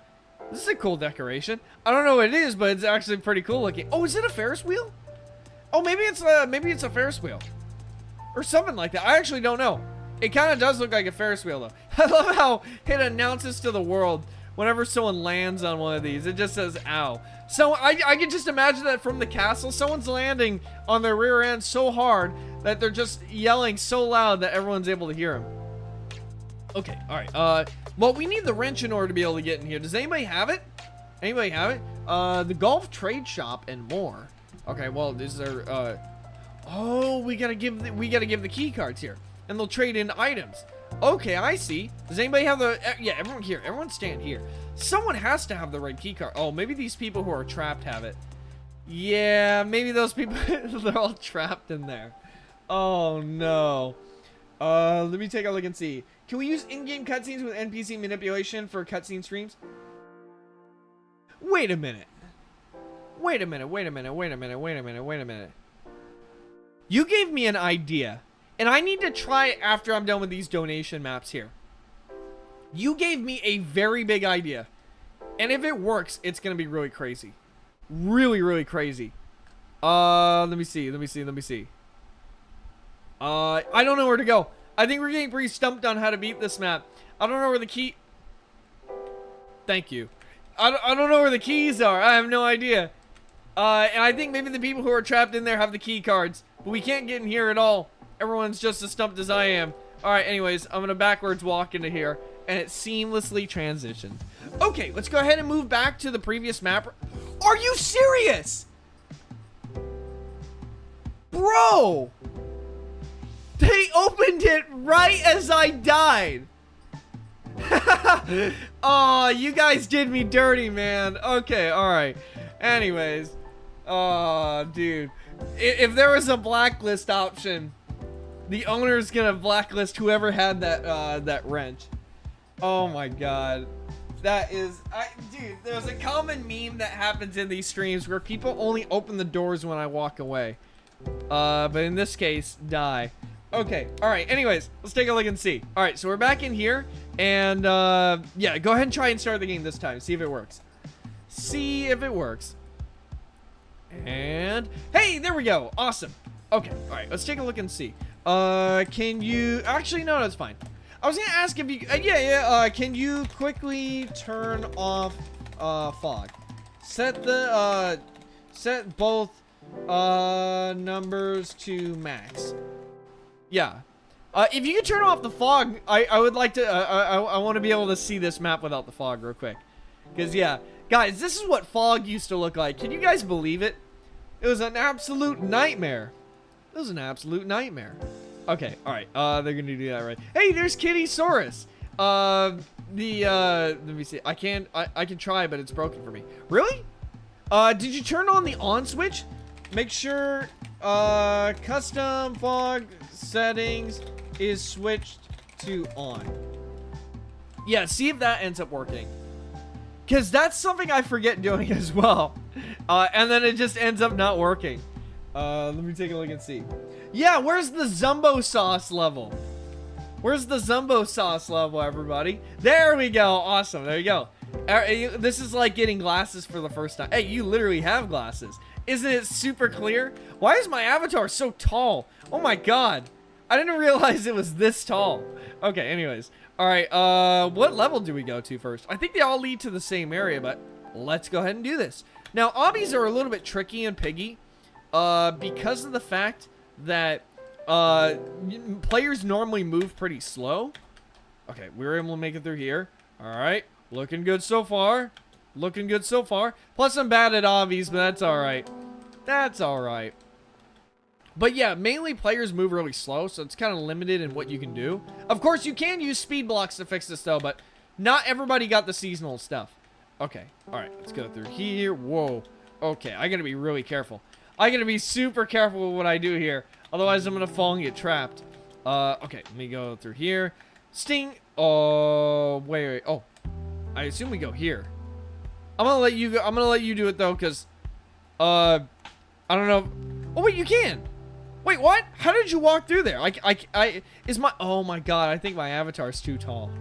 This is a cool decoration. I don't know what it is, but it's actually pretty cool looking. Oh, is it a Ferris wheel? Oh, maybe it's a Ferris wheel. Or something like that. I actually don't know. It kind of does look like a Ferris wheel, though. I love how it announces to the world whenever someone lands on one of these. It just says, ow. So I can just imagine that from the castle, someone's landing on their rear end so hard that they're just yelling so loud that everyone's able to hear them. Okay, all right. Well, we need the wrench in order to be able to get in here. Does anybody have it? Anybody have it? The golf trade shop and more. Okay, well, is there, oh, we gotta give the key cards here. And they'll trade in items. Okay, I see. Does anybody have the... yeah, everyone here. Everyone stand here. Someone has to have the right key card. Oh, maybe these people who are trapped have it. Yeah, maybe those people... they're all trapped in there. Oh, no. Let me take a look and see. Can we use in-game cutscenes with NPC manipulation for cutscene streams? Wait a minute. Wait a minute, wait a minute, wait a minute, wait a minute, wait a minute. You gave me an idea. And I need to try it after I'm done with these donation maps here. You gave me a very big idea. And if it works, it's going to be really crazy. Really, really crazy. Let me see. I don't know where to go. I think we're getting pretty stumped on how to beat this map. I don't know where the key... Thank you. I don't know where the keys are. I have no idea. And I think maybe the people who are trapped in there have the key cards. But we can't get in here at all. Everyone's just as stumped as I am. Alright, anyways, I'm gonna backwards walk into here. And it seamlessly transitioned. Okay, let's go ahead and move back to the previous map. Are you serious? Bro! They opened it right as I died. Oh, you guys did me dirty, man. Okay, alright. Anyways. Oh, dude. If there was a blacklist option, the owner's gonna blacklist whoever had that wrench. Oh my god. That is... dude, there's a common meme that happens in these streams where people only open the doors when I walk away. But in this case, die. Okay, alright, anyways, let's take a look and see. Alright, so we're back in here, and, yeah, go ahead and try and start the game this time. See if it works. See if it works. And, hey, there we go. Awesome. Okay, alright, let's take a look and see. Can you... Actually, no, that's fine. I was gonna ask if you... can you quickly turn off, fog? Set the, set both, numbers to max. Yeah. If you could turn off the fog, I would like to, I want to be able to see this map without the fog real quick. Because, yeah. Guys, this is what fog used to look like. Can you guys believe it? It was an absolute nightmare. It was an absolute nightmare. Okay, alright. They're gonna do that right. Hey, there's Kittysaurus. Let me see. I can try, but it's broken for me. Really? Did you turn on the on switch? Make sure, custom fog settings is switched to on. Yeah, see if that ends up working. Because that's something I forget doing as well. And then it just ends up not working. Let me take a look and see. Yeah, where's the Zumbo sauce level? Where's the Zumbo sauce level, everybody? There we go. Awesome. There you go. This is like getting glasses for the first time. Hey, you literally have glasses. Isn't it super clear? Why is my avatar so tall? Oh my god. I didn't realize it was this tall. Okay, anyways. Alright, what level do we go to first? I think they all lead to the same area, but let's go ahead and do this. Now, obbies are a little bit tricky in Piggy, because of the fact that, players normally move pretty slow. Okay, we were able to make it through here. Alright, looking good so far. Looking good so far. Plus, I'm bad at obbies, but that's alright. That's alright. But yeah, mainly players move really slow, so it's kind of limited in what you can do. Of course, you can use speed blocks to fix this, though, but not everybody got the seasonal stuff. Okay, alright, let's go through here. Whoa. Okay, I gotta be really careful. I gotta be super careful with what I do here. Otherwise, I'm gonna fall and get trapped. Okay, let me go through here. Sting. Oh, wait. Oh, I assume we go here. I'm gonna let you go. I'm gonna let you do it though, cause, I don't know. Oh wait, you can. Wait, what? How did you walk through there? Oh my god, I think my avatar is too tall.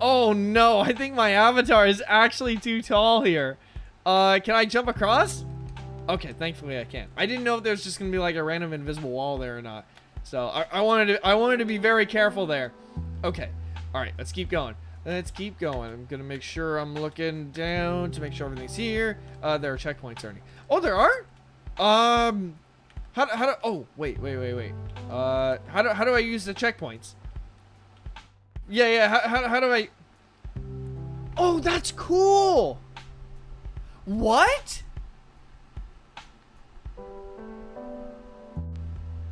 Oh no, I think my avatar is actually too tall here. Can I jump across? Okay, thankfully I can. I didn't know if there's just gonna be like a random invisible wall there or not. So I wanted to be very careful there. Okay, all right, let's keep going. Let's keep going. I'm gonna make sure I'm looking down to make sure everything's here. There are checkpoints already. Oh, there are? How do, oh, wait. How do I use the checkpoints? Yeah, how do I? Oh, that's cool. What?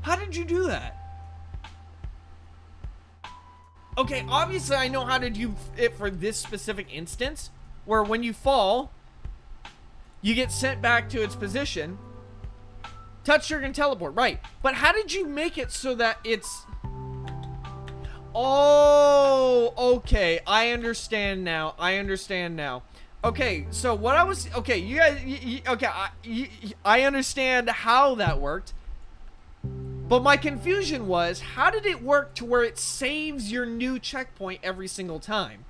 How did you do that? Okay, obviously I know how to do it for this specific instance, where when you fall, you get sent back to its position. Touch trigger and teleport, right. But how did you make it so that it's... Oh, okay, I understand now. Okay, so what I was... Okay, you guys... Okay, I understand how that worked. But my confusion was, how did it work to where it saves your new checkpoint every single time?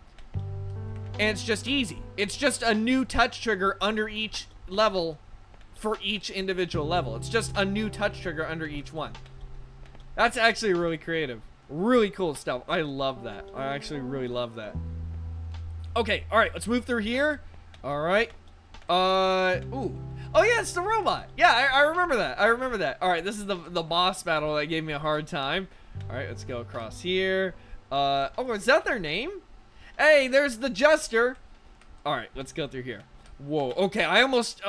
And it's just easy. It's just a new touch trigger under each level for each individual level. It's just a new touch trigger under each one. That's actually really creative. Really cool stuff. I love that. I actually really love that. Okay, all right, let's move through here. All right. Ooh. Oh, yeah, it's the robot. Yeah, I remember that. I remember that. All right, this is the boss battle that gave me a hard time. All right, let's go across here. Oh, is that their name? Hey, there's the Jester. All right, let's go through here. Whoa. Okay, I almost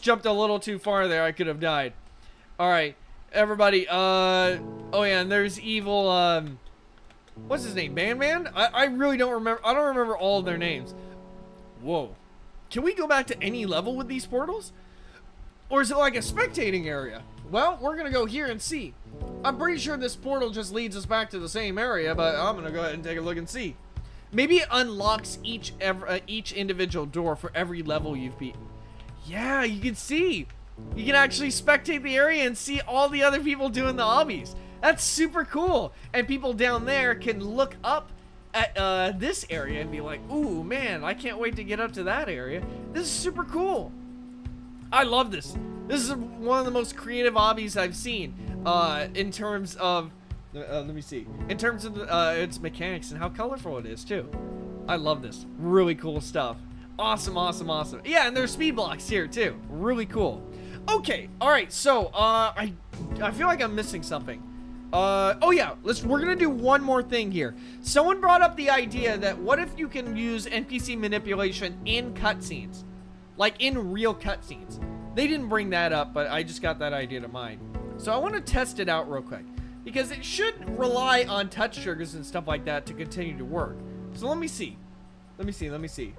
jumped a little too far there. I could have died. All right, everybody. Oh yeah, and there's evil. What's his name? Man? I really don't remember. I don't remember all of their names. Whoa. Can we go back to any level with these portals? Or is it like a spectating area? Well, we're gonna go here and see. I'm pretty sure this portal just leads us back to the same area, but I'm gonna go ahead and take a look and see. Maybe it unlocks each individual door for every level you've beaten. Yeah, you can see. You can actually spectate the area and see all the other people doing the obbies. That's super cool. And people down there can look up at this area and be like, ooh, man, I can't wait to get up to that area. This is super cool. I love this. This is one of the most creative obbies I've seen in terms of, let me see, in terms of its mechanics and how colorful it is too. I love this. Really cool stuff. Awesome, awesome, awesome. Yeah, and there's speed blocks here too. Really cool. Okay, all right, so I feel like I'm missing something. Oh yeah, we're gonna do one more thing here. Someone brought up the idea that what if you can use NPC manipulation in cutscenes? Like in real cutscenes. They didn't bring that up, but I just got that idea to mind. So I want to test it out real quick, because it should rely on touch triggers and stuff like that to continue to work. So let me see. Let me see.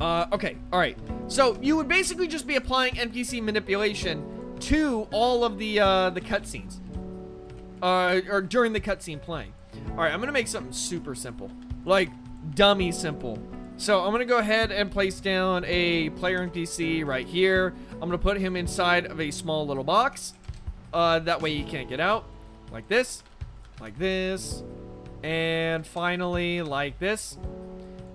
Okay, alright. So you would basically just be applying NPC manipulation to all of the cutscenes. Or during the cutscene playing. Alright, I'm gonna make something super simple. Like, dummy simple. So I'm gonna go ahead and place down a player NPC right here. I'm gonna put him inside of a small little box. That way he can't get out. Like this. And finally, like this.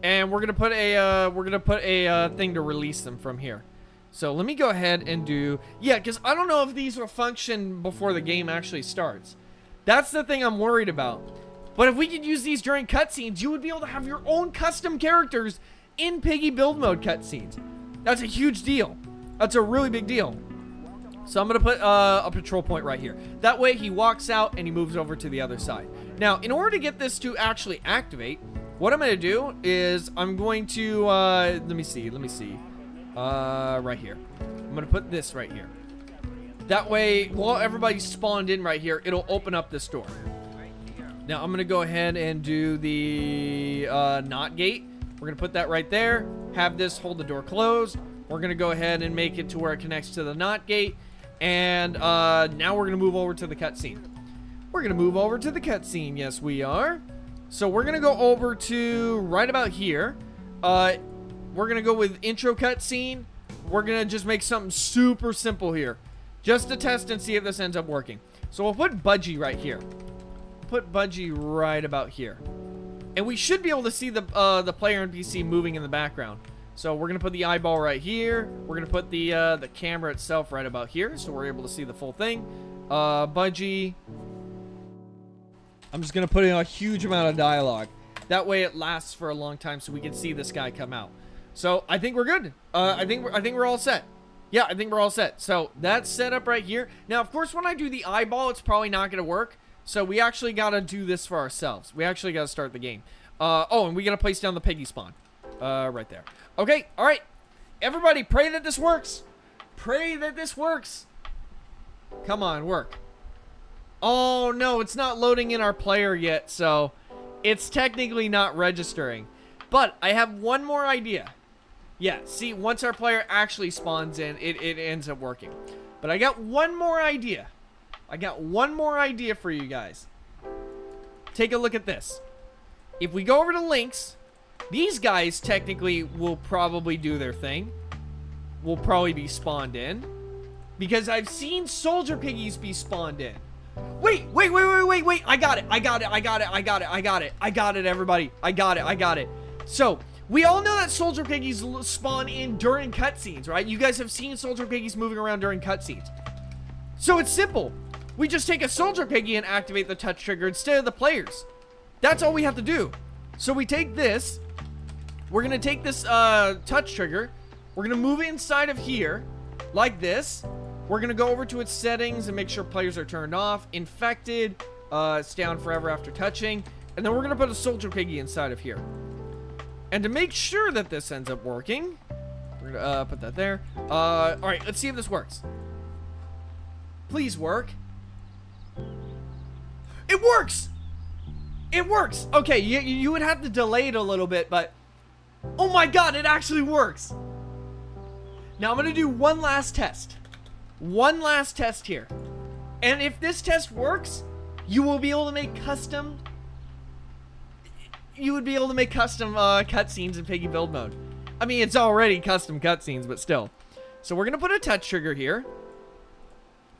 And we're gonna put a thing to release them from here. So let me go ahead and do, yeah, because I don't know if these will function before the game actually starts. That's the thing I'm worried about. But if we could use these during cutscenes, you would be able to have your own custom characters in Piggy build mode cutscenes. That's a huge deal. That's a really big deal. So I'm gonna put a patrol point right here. That way he walks out and he moves over to the other side. Now, in order to get this to actually activate, what I'm gonna do is I'm going to let me see. Right here. I'm gonna put this right here. That way, while everybody's spawned in right here, it'll open up this door. Now I'm gonna go ahead and do the not gate. We're gonna put that right there. Have this hold the door closed. We're gonna go ahead and make it to where it connects to the not gate. And now we're gonna move over to the cutscene. Yes, we are. So we're gonna go over to right about here. We're gonna go with intro cutscene. We're gonna just make something super simple here, just to test and see if this ends up working. So we'll put Budgie right here. Put Budgie right about here, and we should be able to see the player NPC moving in the background. So we're gonna put the eyeball right here. We're gonna put the camera itself right about here, so we're able to see the full thing. Budgie. I'm just gonna put in a huge amount of dialogue. That way it lasts for a long time, so we can see this guy come out. So I think we're good. I think we're all set. Yeah, I think we're all set. So that's set up right here. Now, of course, when I do the eyeball, it's probably not gonna work. So we actually gotta do this for ourselves. We actually gotta start the game. Oh, and we gotta place down the Piggy spawn. Right there. Okay, all right. Everybody, pray that this works. Pray that this works. Come on, work. Oh, no, it's not loading in our player yet, so it's technically not registering. But I have one more idea. Yeah, see, once our player actually spawns in, it ends up working. But I got one more idea. For you guys. Take a look at this. If we go over to links, these guys technically will probably do their thing. Will probably be spawned in. Because I've seen soldier piggies be spawned in. Wait. I got it, everybody. I got it. So, we all know that soldier piggies spawn in during cutscenes, right? You guys have seen soldier piggies moving around during cutscenes. So it's simple. We just take a soldier piggy and activate the touch trigger instead of the players. That's all we have to do. So we take this. We're going to take this touch trigger. We're going to move it inside of here like this. We're going to go over to its settings and make sure players are turned off. Infected. Stay on forever after touching. And then we're going to put a soldier piggy inside of here. And to make sure that this ends up working, we're going to put that there. All right, let's see if this works. Please work. It works! It works! Okay, you would have to delay it a little bit, but... Oh my god, it actually works! Now I'm gonna do one last test. One last test here. And if this test works, you will be able to make custom... You would be able to make custom cutscenes in Piggy build mode. I mean, it's already custom cutscenes, but still. So we're gonna put a touch trigger here.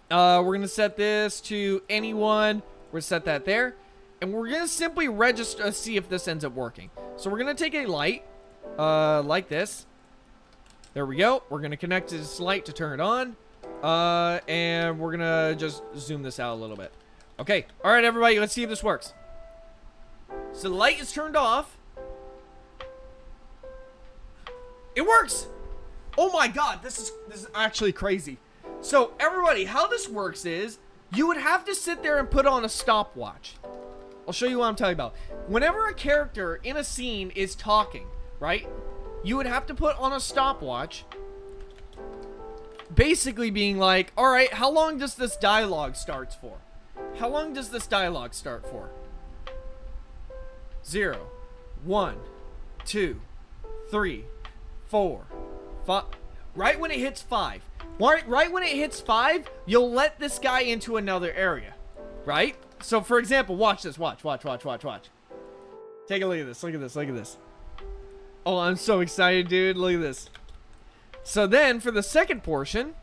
We're gonna set this to anyone. We're gonna set that there. And we're gonna simply register, see if this ends up working. So we're gonna take a light, like this. There we go. We're gonna connect this light to turn it on. And we're gonna just zoom this out a little bit. Okay. All right, everybody, let's see if this works. So the light is turned off. It works. Oh my god, this is actually crazy. So everybody, how this works is you would have to sit there and put on a stopwatch. I'll show you what I'm talking about. Whenever a character in a scene is talking, right? You would have to put on a stopwatch. Basically being like, all right, how long does this dialogue start for? How long does this dialogue start for? 0, 1, 2, 3, 4, 5. Right when it hits 5. Right when it hits 5, you'll let this guy into another area. Right? So, for example, watch this. Watch. Take a look at this. Look at this. Oh, I'm so excited, dude. Look at this. So then, for the second portion,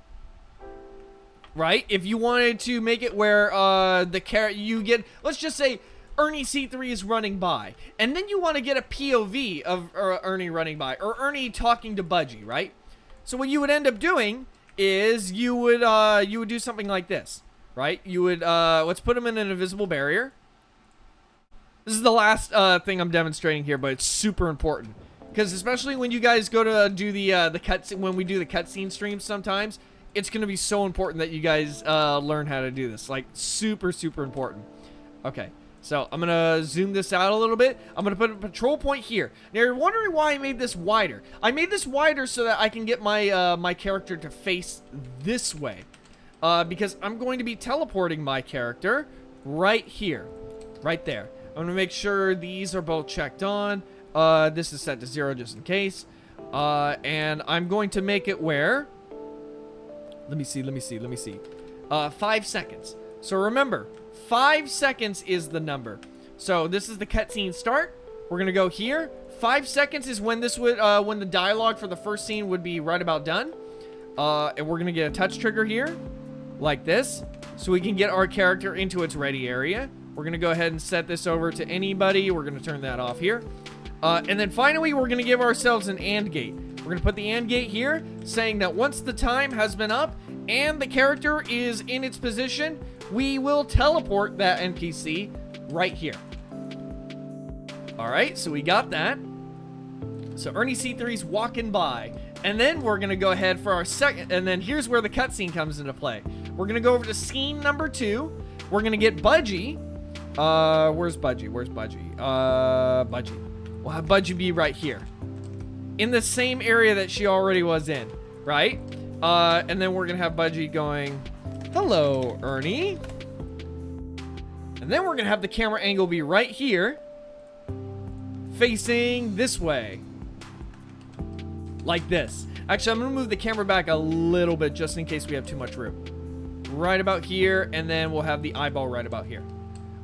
right, if you wanted to make it where the character, you get, let's just say, Ernie C3 is running by, and then you want to get a POV of Ernie running by, or Ernie talking to Budgie, right? So what you would end up doing is you would do something like this, right? You would let's put him in an invisible barrier. This is the last thing I'm demonstrating here, but it's super important because especially when you guys go to do the cut, when we do the cutscene streams, sometimes it's gonna be so important that you guys learn how to do this, like super important. Okay. So I'm gonna zoom this out a little bit. I'm gonna put a patrol point here. Now you're wondering why I made this wider. I made this wider so that I can get my my character to face this way, because I'm going to be teleporting my character right here, right there. I'm gonna make sure these are both checked on. This is set to 0 just in case, and I'm going to make it where. Let me see. 5 seconds. So remember. 5 seconds is the number. So this is the cutscene start. We're gonna go here. 5 seconds is when this would when the dialogue for the first scene would be right about done. And we're gonna get a touch trigger here, like this, so we can get our character into its ready area. We're gonna go ahead and set this over to anybody. We're gonna turn that off here. And then finally, we're gonna give ourselves an AND gate. We're gonna put the AND gate here, saying that once the time has been up and the character is in its position, we will teleport that NPC right here. Alright, so we got that. So Ernie C3's walking by. And then we're going to go ahead for our second. And then here's where the cutscene comes into play. We're going to go over to scene number 2. We're going to get Budgie. Where's Budgie? Budgie. We'll have Budgie be right here. In the same area that she already was in. Right? And then we're going to have Budgie going... Hello, Ernie. And then we're going to have the camera angle be right here, facing this way. Like this. Actually, I'm going to move the camera back a little bit just in case we have too much room. Right about here, and then we'll have the eyeball right about here.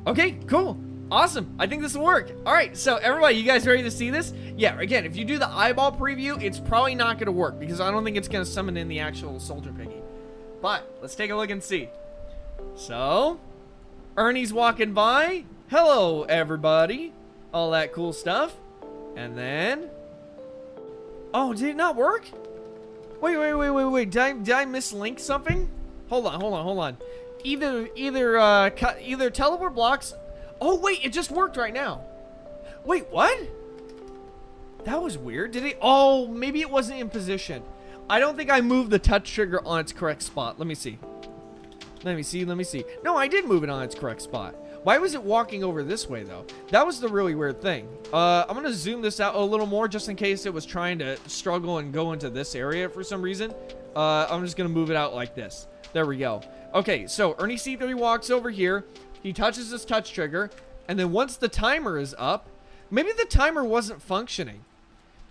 Okay, cool. Awesome. I think this will work. All right, so everybody, you guys ready to see this? Yeah, again, if you do the eyeball preview, it's probably not going to work because I don't think it's going to summon in the actual soldier piggy. But let's take a look and see. So, Ernie's walking by. Hello, everybody. All that cool stuff. And then... Oh, did it not work? Wait. Did I mislink something? Hold on. Either teleport blocks... Oh, wait, it just worked right now. Wait, what? That was weird. Did he? Oh, maybe it wasn't in position. I don't think I moved the touch trigger on its correct spot. Let me see. Let me see. Let me see. No, I did move it on its correct spot. Why was it walking over this way, though? That was the really weird thing. I'm going to zoom this out a little more just in case it was trying to struggle and go into this area for some reason. I'm just going to move it out like this. There we go. Okay, so Ernie C3 walks over here. He touches this touch trigger. And then once the timer is up, maybe the timer wasn't functioning.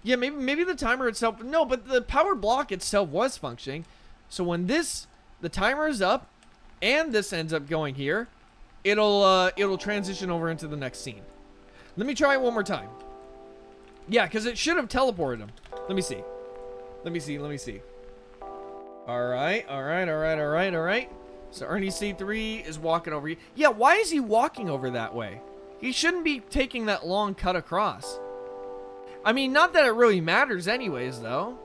Yeah, maybe the timer itself, no, but the power block itself was functioning. So when the timer is up and this ends up going here, it'll transition over into the next scene. Let me try it one more time. Yeah, because it should have teleported him. Let me see. Let me see. Let me see. All right. So Ernie C3 is walking over here. Yeah, why is he walking over that way? He shouldn't be taking that long cut across. I mean, not that it really matters anyways, though.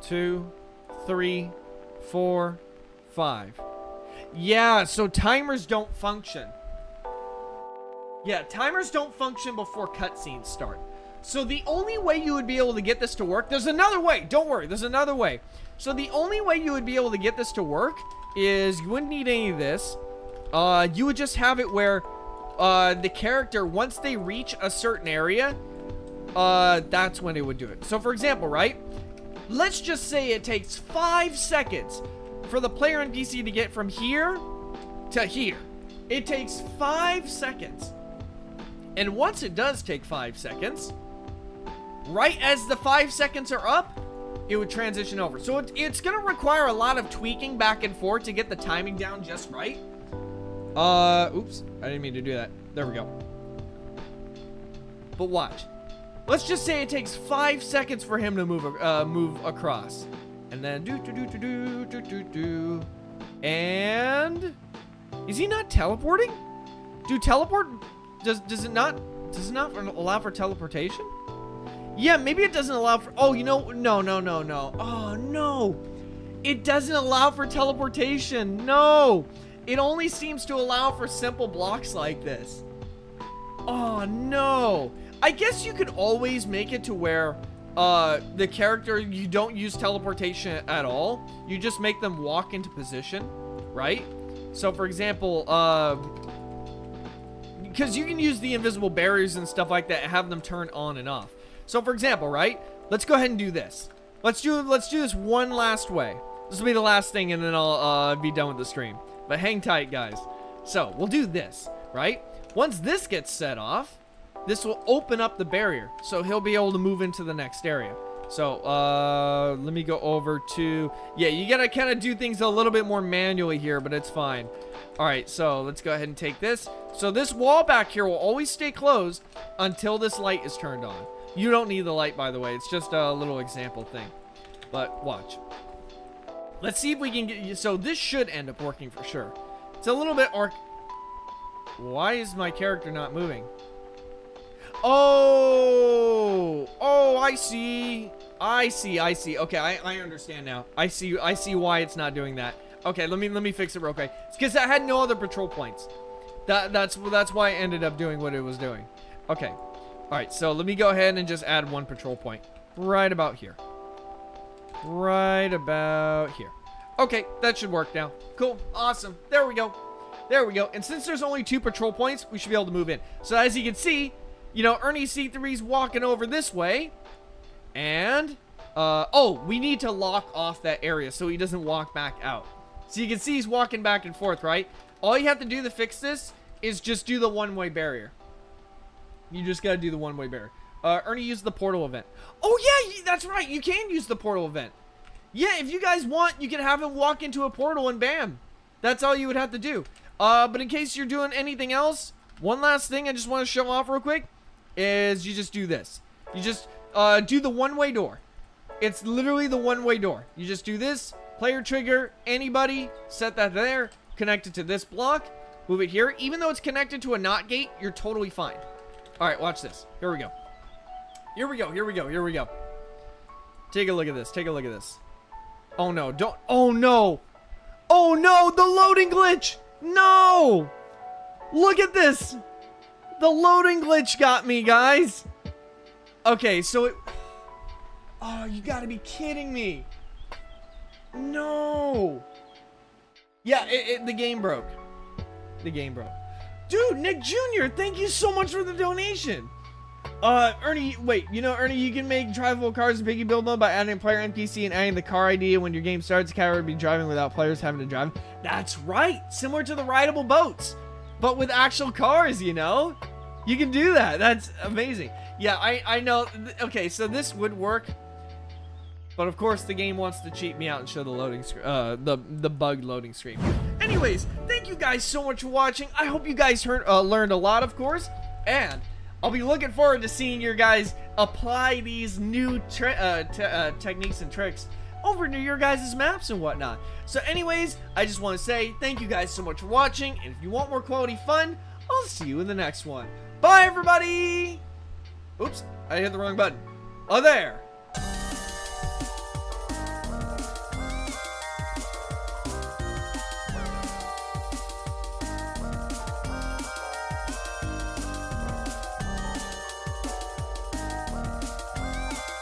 2, 3, 4, 5. Yeah, so timers don't function. Yeah, timers don't function before cutscenes start. So the only way you would be able to get this to work, there's another way. Don't worry, there's another way. So the only way you would be able to get this to work is you wouldn't need any of this. You would just have it where the character, once they reach a certain area, that's when it would do it. So for example, right? Let's just say it takes 5 seconds for the player NPC to get from here to here. It takes 5 seconds. And once it does take 5 seconds, right as the 5 seconds are up, it would transition over. So it's going to require a lot of tweaking back and forth to get the timing down just right. Oops, I didn't mean to do that. There we go. But watch. Let's just say it takes 5 seconds for him to move across. And then do. And is he not teleporting? Do teleport does it not allow for teleportation? Yeah, maybe it doesn't allow for no. Oh no. It doesn't allow for teleportation. No. It only seems to allow for simple blocks like this. Oh no. I guess you could always make it to where the character, you don't use teleportation at all. You just make them walk into position, right? So for example, because you can use the invisible barriers and stuff like that and have them turn on and off. So for example, right? Let's go ahead and do this. Let's do this one last way. This will be the last thing and then I'll be done with the stream. But hang tight, guys. So we'll do this, right? Once this gets set off, this will open up the barrier, so he'll be able to move into the next area. So, let me go over to... Yeah, you gotta kind of do things a little bit more manually here, but it's fine. Alright, so let's go ahead and take this. So this wall back here will always stay closed until this light is turned on. You don't need the light, by the way. It's just a little example thing. But watch. Let's see if we can get... So this should end up working for sure. It's a little bit... Why is my character not moving? Oh, I see. Okay, I understand now. I see why it's not doing that. Okay, let me fix it real quick. It's because I had no other patrol points. That's why I ended up doing what it was doing. Okay. All right, so let me go ahead and just add one patrol point right about here. Right about here. Okay, that should work now. Cool. Awesome. There we go. There we go. And since there's only 2 patrol points, we should be able to move in. So as you can see, you know, Ernie C3's walking over this way. And, we need to lock off that area so he doesn't walk back out. So you can see he's walking back and forth, right? All you have to do to fix this is just do the one-way barrier. You just gotta do the one-way barrier. Ernie used the portal event. Oh, yeah, that's right. You can use the portal event. Yeah, if you guys want, you can have him walk into a portal and bam. That's all you would have to do. But in case you're doing anything else, one last thing I just want to show off real quick is you just do this. You just do the one-way door. It's literally the one-way door. You just do this, player trigger, anybody, set that there, connect it to this block, move it here. Even though it's connected to a NOT gate, you're totally fine. All right, watch this. Here we go. Here we go. Here we go. Here we go. Take a look at this. Take a look at this. Oh no, don't. Oh no. Oh no, the loading glitch. No. Look at this. The loading glitch got me, guys. Okay, so it... Oh, you gotta be kidding me. No. Yeah, the game broke. The game broke. Dude, Nick Jr., thank you so much for the donation. Ernie, wait, you know, Ernie, you can make drivable cars in Piggy build mode by adding a player NPC and adding the car ID. When your game starts, the car will be driving without players having to drive. That's right. Similar to the rideable boats, but with actual cars, you know? You can do that. That's amazing. Yeah, I know. Okay, so this would work. But of course, the game wants to cheat me out and show the loading screen, the bug loading screen. Anyways, thank you guys so much for watching. I hope you guys learned a lot, of course, and I'll be looking forward to seeing your guys apply these new techniques and tricks over to your guys' maps and whatnot. So anyways, I just want to say thank you guys so much for watching, and if you want more quality fun, I'll see you in the next one. Bye, everybody! Oops, I hit the wrong button. Oh, there!